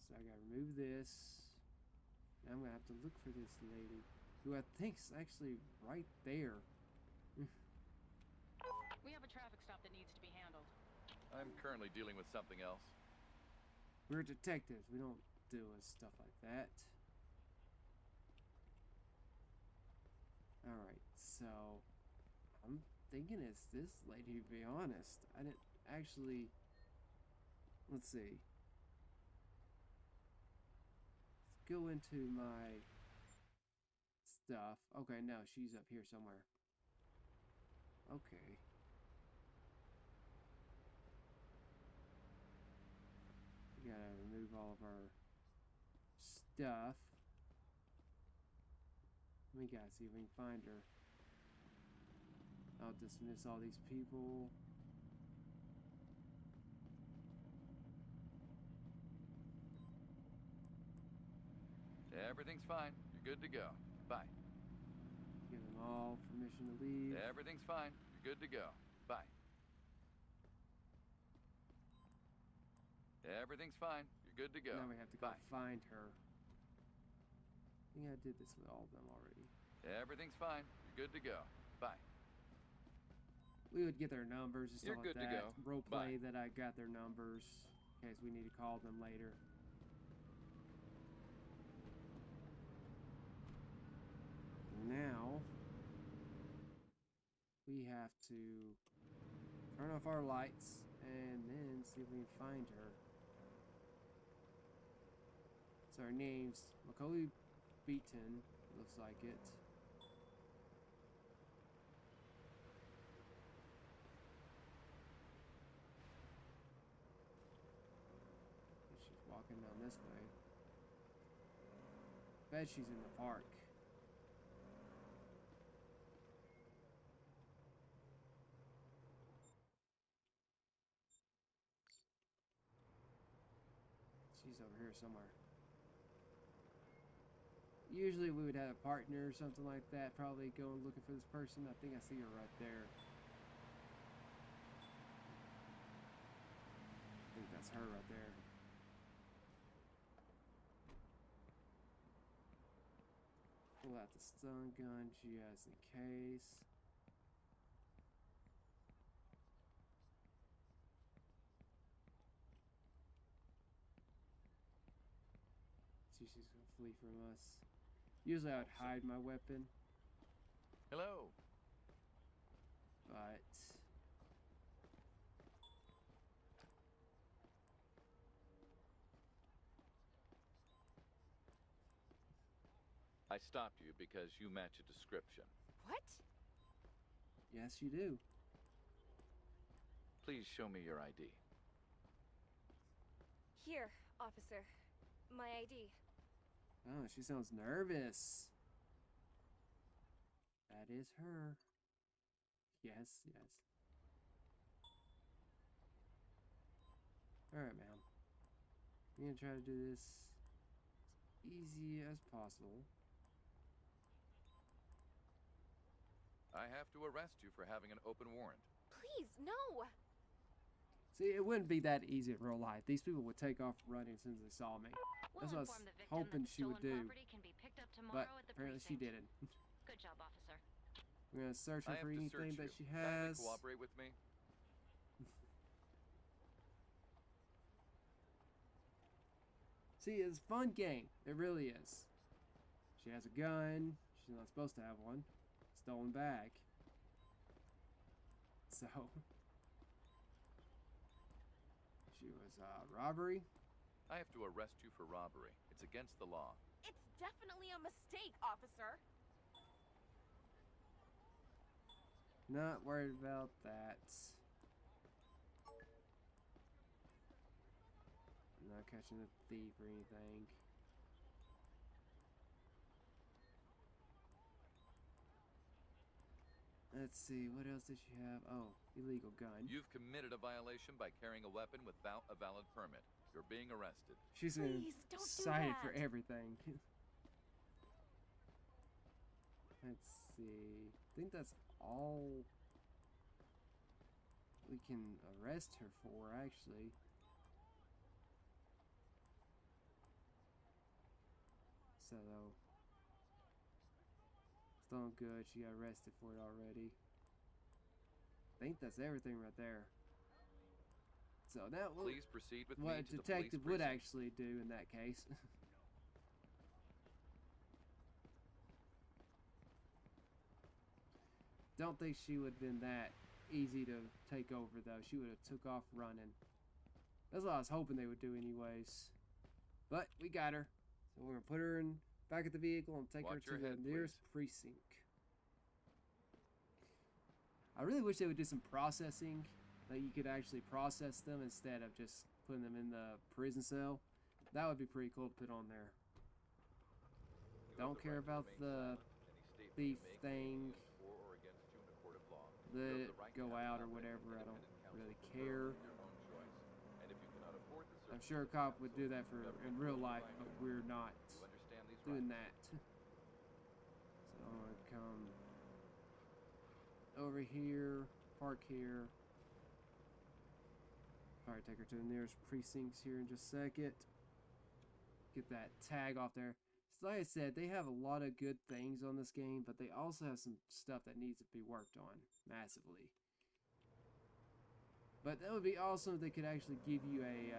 So I gotta remove this. Now I'm gonna have to look for this lady, who I think's actually right there. We have a traffic stop that needs to be handled. I'm currently dealing with something else. We're detectives. We don't deal with stuff like that. Alright, so I'm thinking it's this lady, to be honest. I didn't actually... Let's see. Let's go into my stuff. Okay, no, she's up here somewhere. Okay. We gotta remove all of our stuff. We gotta see if we can find her. I'll dismiss all these people. Everything's fine. You're good to go. Bye. Give them all permission to leave. Everything's fine. You're good to go. Bye. Everything's fine. You're good to go. Now we have to go Bye. find her. I think I did this with all of them already. Everything's fine. You're good to go. Bye. We would get their numbers and stuff You're like good to that. go. Role play Bye. that I got their numbers in case we need to call them later. have to turn off our lights and then see if we can find her. So her name's Macaulay Beaton, looks like it. She's walking down this way. Bet she's in the park. She's over here somewhere. Usually we would have a partner or something like that, probably going looking for this person. I think I see her right there. I think that's her right there. Pull out the stun gun just in case. See, she's gonna flee from us. Usually I would hide my weapon, Hello. but I stopped you because you match a description. What? yes, you do. Please show me your ID. Here, officer. My ID. Oh, she sounds nervous. That is her. Yes, yes. Alright, ma'am. I'm gonna try to do this as easy as possible. I have to arrest you for having an open warrant. Please, no! See, it wouldn't be that easy in real life. These people would take off running as soon as they saw me. That's what I was Inform the victim hoping that the she would stolen do. property can be picked up But tomorrow at the apparently she precinct. didn't. Good job, officer. We're gonna search her I have for to anything search that you. she Kindly has. cooperate with me. See, it's a fun game. It really is. She has a gun. She's not supposed to have one. Stolen bag. So she was robbery. I have to arrest you for robbery. It's against the law. It's definitely a mistake, officer. Not worried about that. I'm not catching a thief or anything. Let's see, what else did she have? Oh, illegal gun. You've committed a violation by carrying a weapon without a valid permit. You're being arrested. She's Please, don't do cited for that. everything. Let's see. I think that's all we can arrest her for, actually. So, still good. She got arrested for it already. I think that's everything right there. So that will Please proceed with me what a to the police detective would precinct. actually do in that case. Don't think she would have been that easy to take over though. She would have took off running. That's what I was hoping they would do anyways. But we got her. So we're gonna put her in back at the vehicle and take Watch her to your the head, nearest precinct. I really wish they would do some processing, that you could actually process them instead of just putting them in the prison cell. That would be pretty cool to put on there. You have Don't the care right to about remain the silent. Any statement thief you make thing. may be used for or against you in a court of law. You Let have it the right to go have out or confidence whatever. in I don't independent counsel really preferred care. of your own choice. And if you cannot afford the I'm services sure a of cop would counsel, do that for the government in real will life, provide but you. we're not You understand these doing rights? that. So I'm gonna come over here, park here. Probably take her to the nearest precincts here in just a second. Get that tag off there. So like I said, they have a lot of good things on this game, but they also have some stuff that needs to be worked on massively. But that would be awesome if they could actually give you a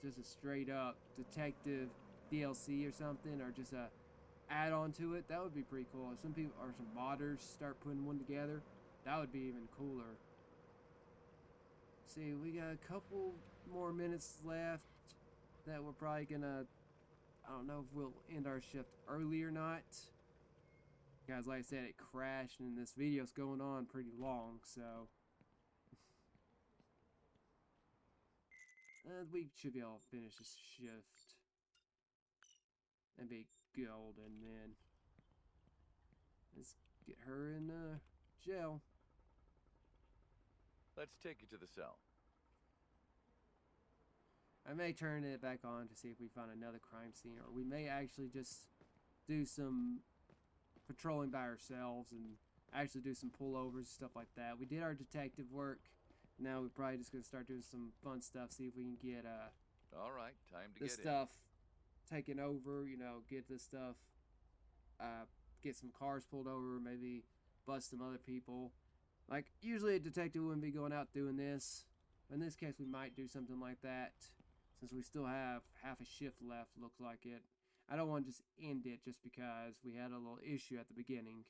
just a straight up detective DLC or something, or just a add-on to it. That would be pretty cool. If some people or some modders start putting one together, That would be even cooler. See, we got a couple more minutes left that we're probably gonna, I don't know if we'll end our shift early or not. Guys, like I said, it crashed and this video's going on pretty long, so. We should be able to finish this shift and be golden then. Let's get her in jail. Let's take you to the cell. I may turn it back on to see if we find another crime scene, or we may actually just do some patrolling by ourselves and actually do some pullovers and stuff like that. We did our detective work. Now we're probably just gonna start doing some fun stuff. See if we can get All right, time to this get stuff taken over. You know, get this stuff, get some cars pulled over. Maybe bust some other people. Like usually a detective wouldn't be going out doing this. In this case, we might do something like that. Since we still have half a shift left, looks like it. I don't want to just end it just because we had a little issue at the beginning.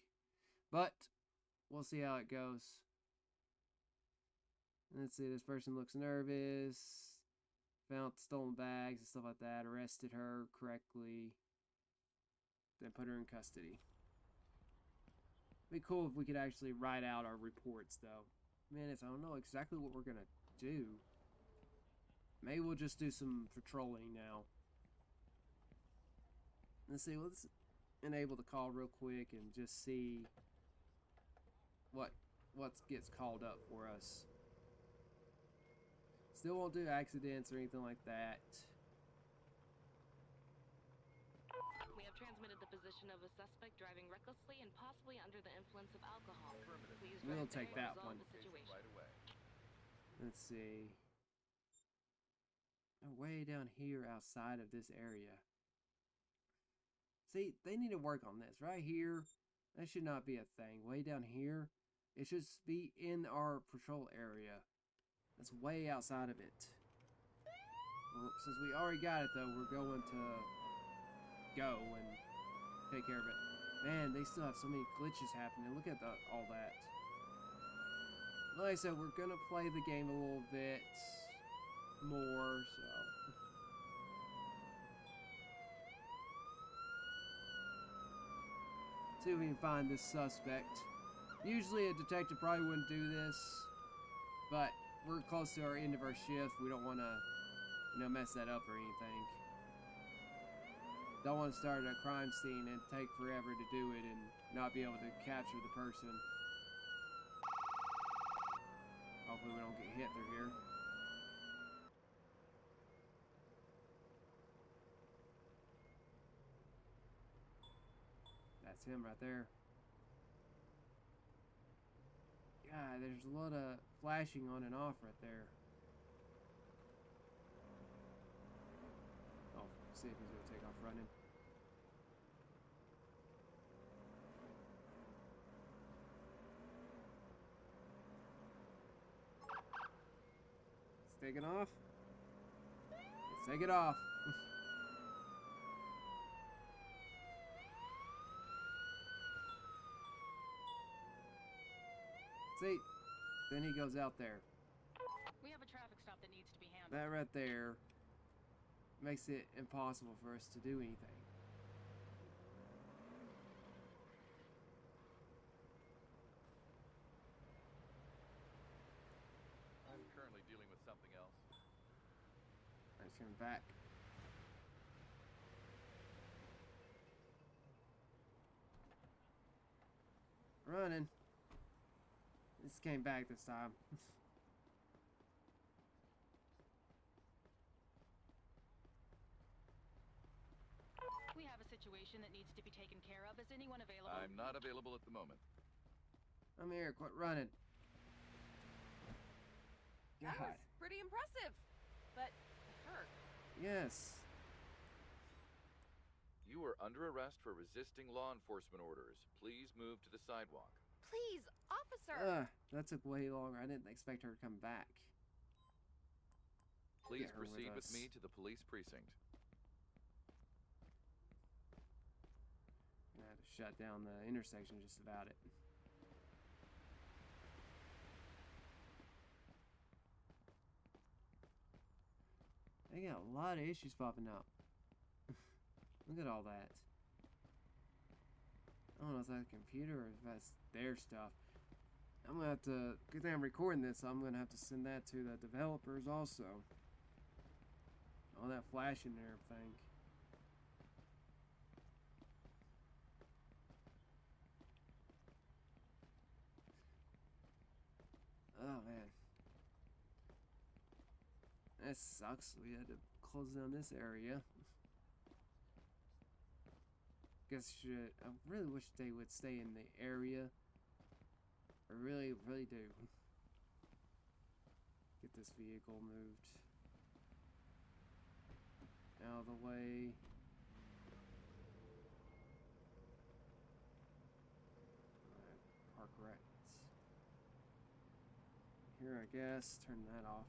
But, we'll see how it goes. Let's see, this person looks nervous. Found stolen bags and stuff like that. Arrested her correctly. Then put her in custody. It'd be cool if we could actually write out our reports, though. Man, I don't know exactly what we're gonna do. Maybe we'll just do some patrolling now. Let's see, let's enable the call real quick and just see what gets called up for us. Still won't do accidents or anything like that. We have transmitted the position of a suspect driving recklessly and possibly under the influence of alcohol. Please We'll drive take there and that resolve one. the situation. right away. Let's see. Oh, way down here outside of this area. See, they need to work on this. Right here, that should not be a thing. Way down here, it should be in our patrol area. That's way outside of it. Well, since we already got it, though, we're going to go and take care of it. Man, they still have so many glitches happening. Look at all that. Like I said, we're going to play the game a little bit more, so. See if we can find this suspect. Usually a detective probably wouldn't do this, but we're close to our end of our shift. We don't want to, mess that up or anything. Don't want to start a crime scene and take forever to do it and not be able to capture the person. Hopefully we don't get hit through here. That's him right there. God, there's a lot of flashing on and off right there. Oh, see if he's gonna take off running. It's taking off. Let's take it off. See, then he goes out there. We have a traffic stop that needs to be handled. That right there makes it impossible for us to do anything. I'm currently dealing with something else. Let's come back. Running. This came back this time. We have a situation that needs to be taken care of. Is anyone available? I'm not available at the moment. I'm here. Quit running. That God. was pretty impressive, but it hurt. Yes. You are under arrest for resisting law enforcement orders. Please move to the sidewalk. Please, officer. That took way longer. I didn't expect her to come back. Please Get her with proceed with us. me to the police precinct. I had to shut down the intersection just about it. They got a lot of issues popping up. Look at all that. I don't know if that's a computer or if that's their stuff. I'm gonna have to, good thing I'm recording this, so I'm gonna have to send that to the developers also. All that flashing and everything. Oh man. That sucks. We had to close down this area. Guess I really wish they would stay in the area. I really, really do. Get this vehicle moved out of the way. Alright, park right here, I guess. Turn that off.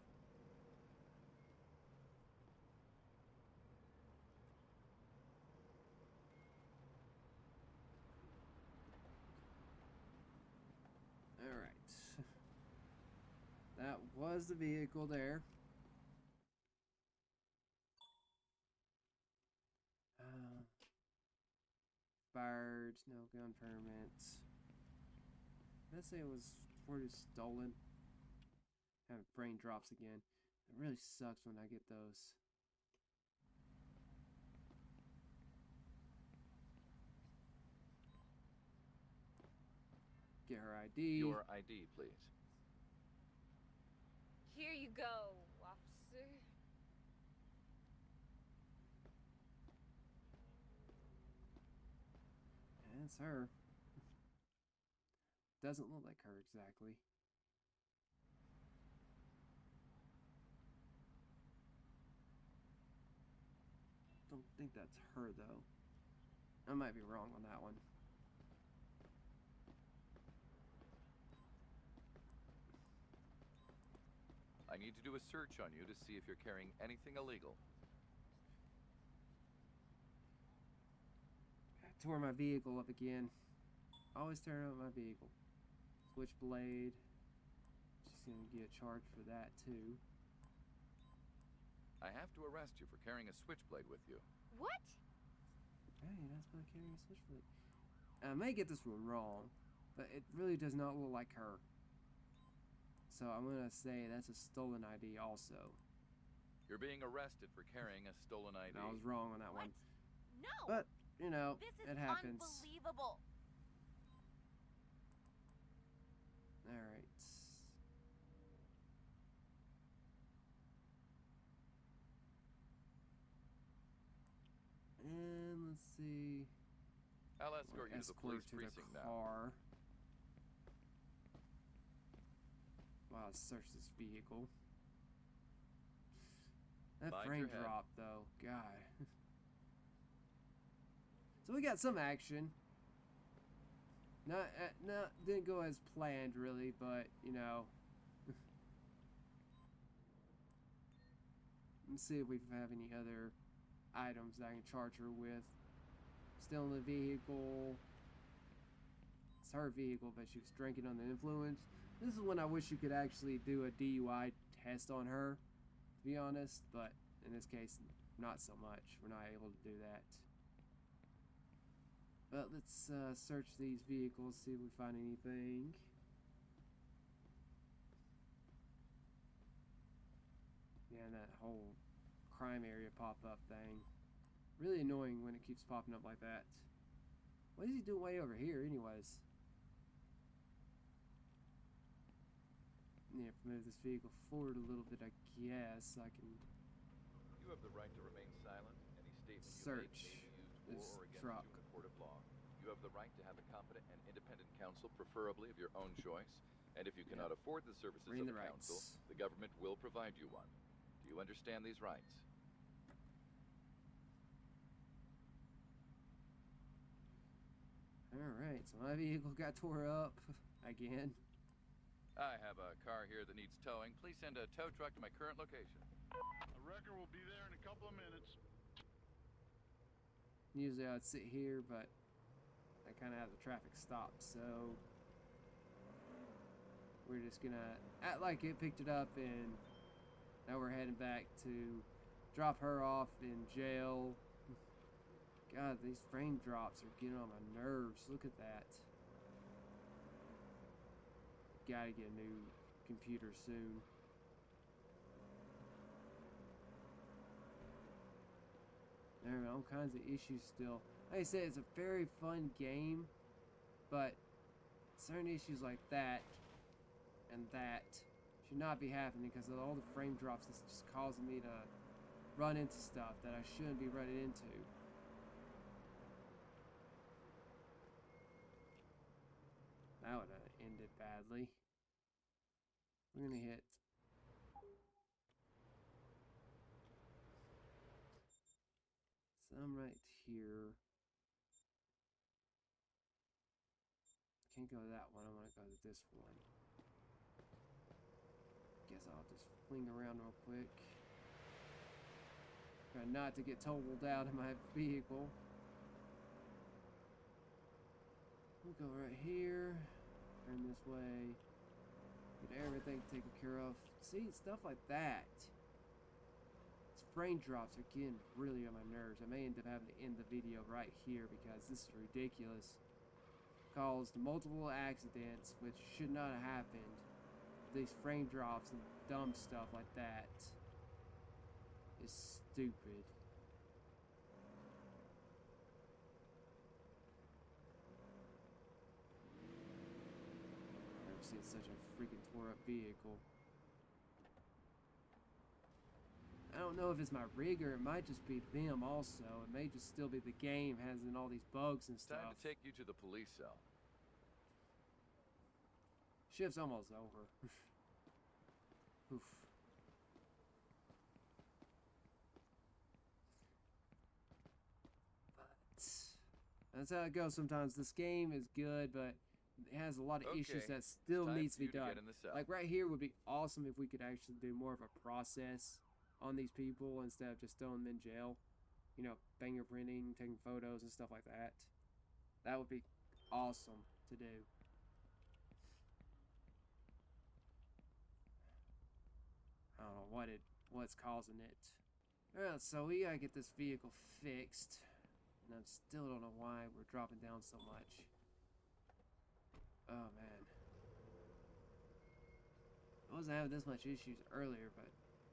Alright. That was the vehicle there. Fired, no gun permits. Let's say it was reported stolen. Having brain drops again. It really sucks when I get those. Get her ID. Your ID, please. Here you go, officer. That's her. Doesn't look like her exactly. Don't think that's her though. I might be wrong on that one. I need to do a search on you to see if you're carrying anything illegal. I tore my vehicle up again. Always tearing up my vehicle. Switchblade. She's gonna get charged for that too. I have to arrest you for carrying a switchblade with you. What? Hey, that's not carrying a switchblade. I may get this one wrong, but it really does not look like her. So I'm gonna say that's a stolen ID also. You're being arrested for carrying a stolen ID. I was wrong on that What? one. No. But, you know, This is it happens. unbelievable. Alright. And let's see. I'll escort you to the police To precinct the now. car. Wow, let's search this vehicle. That Mind frame your head. drop though, God. So we got some action. Not didn't go as planned really, but you know. Let's see if we have any other items that I can charge her with. Still in the vehicle. It's her vehicle, but she was drinking under the influence. This is when I wish you could actually do a DUI test on her, to be honest, but in this case, not so much. We're not able to do that. But let's search these vehicles, see if we find anything. Yeah, that whole crime area pop-up thing. Really annoying when it keeps popping up like that. What is he doing way over here anyways? Yeah, move this vehicle forward a little bit, I guess. I can You have the right to remain silent. Any statement search you make may be used this for or against truck. you in a court of law. You have the right to have a competent and independent counsel, preferably of your own choice. And if you cannot afford the services Reading of the a counsel, rights. the government will provide you one. Do you understand these rights? Alright, so my vehicle got tore up again. I have a car here that needs towing. Please send a tow truck to my current location. A wrecker will be there in a couple of minutes. Usually I would sit here, but I kind of have the traffic stopped, so we're just gonna act like it picked it up, and now we're heading back to drop her off in jail. God, these frame drops are getting on my nerves. Look at that. Gotta get a new computer soon. There are all kinds of issues still. Like I said, it's a very fun game, but certain issues like that and that should not be happening because of all the frame drops. It's just causing me to run into stuff that I shouldn't be running into. That would have ended badly. We're gonna hit some right here. Can't go to that one. I want to go to this one. Guess I'll just fling around real quick. Try not to get totaled out of my vehicle. We'll go right here. Turn this way. Get everything taken care of. See, stuff like that. These frame drops are getting really on my nerves. I may end up having to end the video right here because this is ridiculous. Caused multiple accidents, which should not have happened. These frame drops and dumb stuff like that is stupid. I've never seen such a freaking tore up vehicle. I don't know if it's my rig or it might just be them also. It may just still be the game having all these bugs and stuff. Time to take you to the police cell. Shift's almost over. Oof. But that's how it goes sometimes. This game is good, but it has a lot of issues that still needs to be done. Like right here would be awesome if we could actually do more of a process on these people instead of just throwing them in jail. You know, fingerprinting, taking photos and stuff like that. That would be awesome to do. I don't know what's causing it. Alright, so we gotta get this vehicle fixed. And I still don't know why we're dropping down so much. Oh man. I wasn't having this much issues earlier, but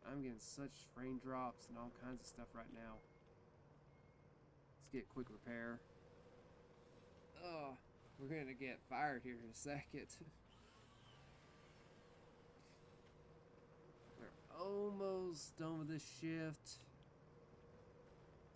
I'm getting such frame drops and all kinds of stuff right now. Let's get quick repair. Oh, we're gonna get fired here in a second. We're almost done with this shift.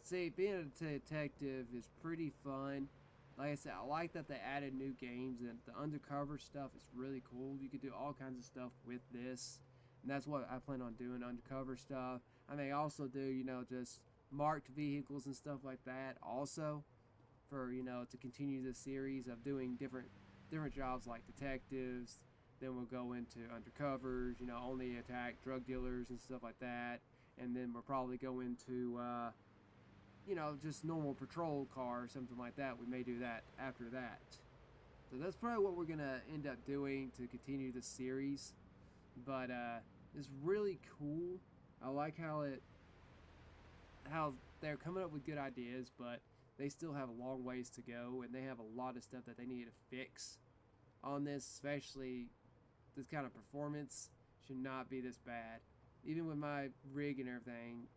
See, being a detective is pretty fun. Like I said, I like that they added new games and the undercover stuff is really cool. You can do all kinds of stuff with this. And that's what I plan on doing, undercover stuff. I may also do, you know, just marked vehicles and stuff like that also. For, you know, to continue the series of doing different jobs like detectives. Then we'll go into undercovers, you know, only attack drug dealers and stuff like that. And then we'll probably go into, you know, just normal patrol car or something like that. We may do that after that. So that's probably what we're going to end up doing to continue the series. But it's really cool. I like how they're coming up with good ideas, but they still have a long ways to go, and they have a lot of stuff that they need to fix on this, especially this kind of performance should not be this bad. Even with my rig and everything,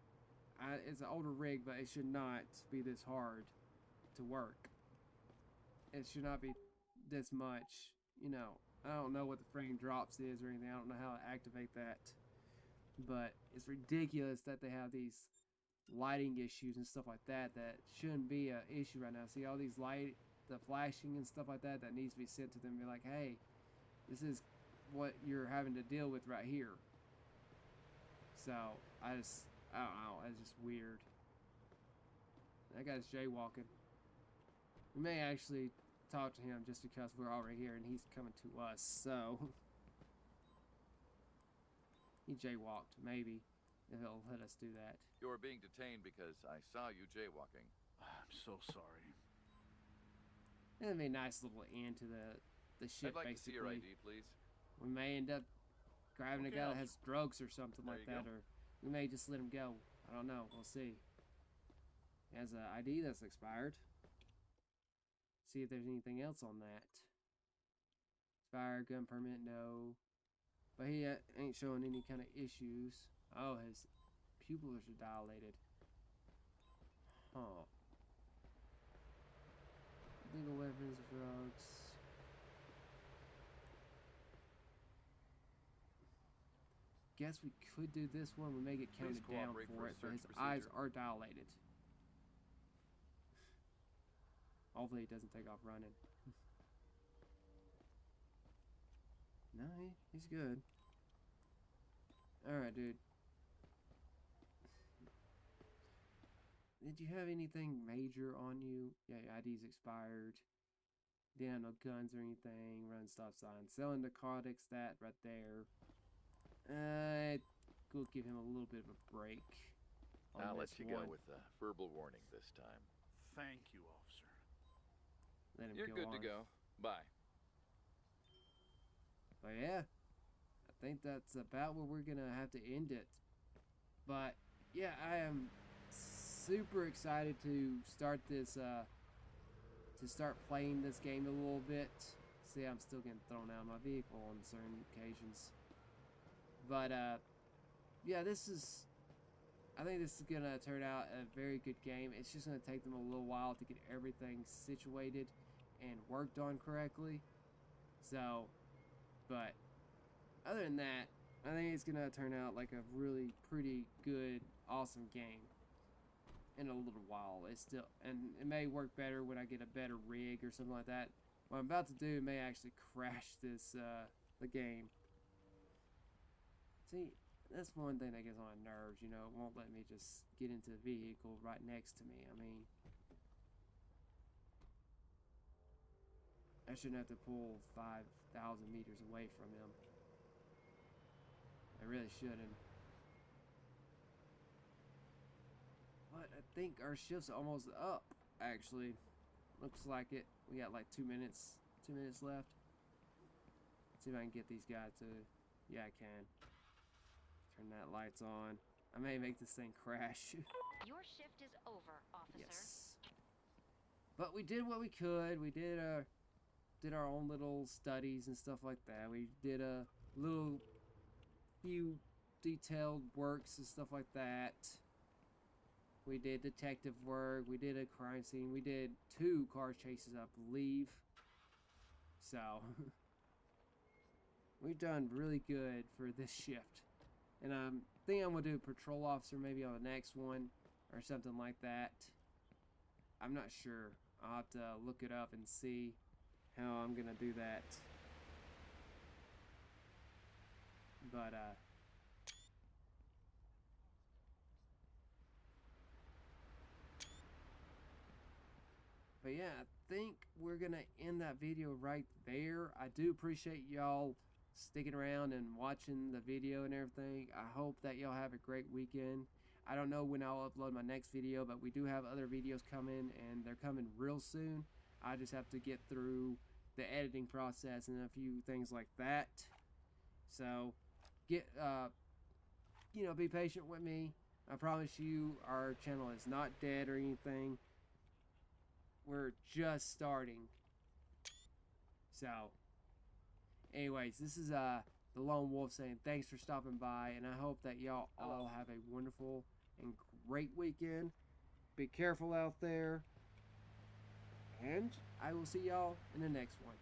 it's an older rig, but it should not be this hard to work. It should not be this much, you know. I don't know what the frame drops is or anything. I don't know how to activate that. But it's ridiculous that they have these lighting issues and stuff like that shouldn't be an issue right now. See all these the flashing and stuff like that needs to be sent to them and be like, hey, this is what you're having to deal with right here. So, I don't know, it's just weird. That guy's jaywalking. We may actually talk to him just because we're already here and he's coming to us, so. He jaywalked, maybe, if he'll let us do that. You're being detained because I saw you jaywalking. I'm so sorry. That'd be a nice little end to the shit, I'd like basically. to see your ID, please. We may end up grabbing a guy that has drugs or something like you that, go. or we may just let him go. I don't know. We'll see. He has an ID that's expired. See if there's anything else on that. Expired gun permit, no. But he ain't showing any kind of issues. Oh, his pupils are dilated. Huh. Legal weapons, drugs. Guess we could do this one. We may get counted down for it, but his eyes are dilated. Hopefully he doesn't take off running. No, he's good. Alright, dude. Did you have anything major on you? Yeah, your ID's expired. Didn't have no guns or anything. Run stop sign. Selling narcotics, that right there. We'll give him a little bit of a break. I'll let you go with a verbal warning this time. Thank you, officer. Let him You're go good on. to go. Bye. But yeah, I think that's about where we're gonna have to end it. But yeah, I am super excited to start this, to start playing this game a little bit. See, I'm still getting thrown out of my vehicle on certain occasions. But yeah, I think this is gonna turn out a very good game. It's just gonna take them a little while to get everything situated and worked on correctly. So, but other than that, I think it's gonna turn out like a really pretty good, awesome game in a little while. It's still, and it may work better when I get a better rig or something like that. What I'm about to do may actually crash this the game. See, that's one thing that gets on my nerves, you know. It won't let me just get into the vehicle right next to me. I mean, I shouldn't have to pull 5,000 meters away from him. I really shouldn't. But I think our shift's almost up, actually. Looks like it. We got like 2 minutes. 2 minutes left. See if I can get these guys to... Yeah, I can. Turn that lights on. I may make this thing crash. Your shift is over, officer. Yes. But we did what we could. We did our own little studies and stuff like that. We did a little few detailed works and stuff like that. We did detective work. We did a crime scene. We did 2 car chases, I believe. So we've done really good for this shift. And I think I'm gonna do a patrol officer maybe on the next one or something like that. I'm not sure. I'll have to look it up and see how I'm gonna do that. But yeah, I think we're gonna end that video right there. I do appreciate y'all sticking around and watching the video and everything. I hope that y'all have a great weekend. I don't know when I'll upload my next video, but we do have other videos coming, and they're coming real soon. I just have to get through the editing process and a few things like that. So get you know, be patient with me. I promise you our channel is not dead or anything. We're just starting. So anyways, this is the Lone Wolf saying thanks for stopping by, and I hope that y'all all have a wonderful and great weekend. Be careful out there, and I will see y'all in the next one.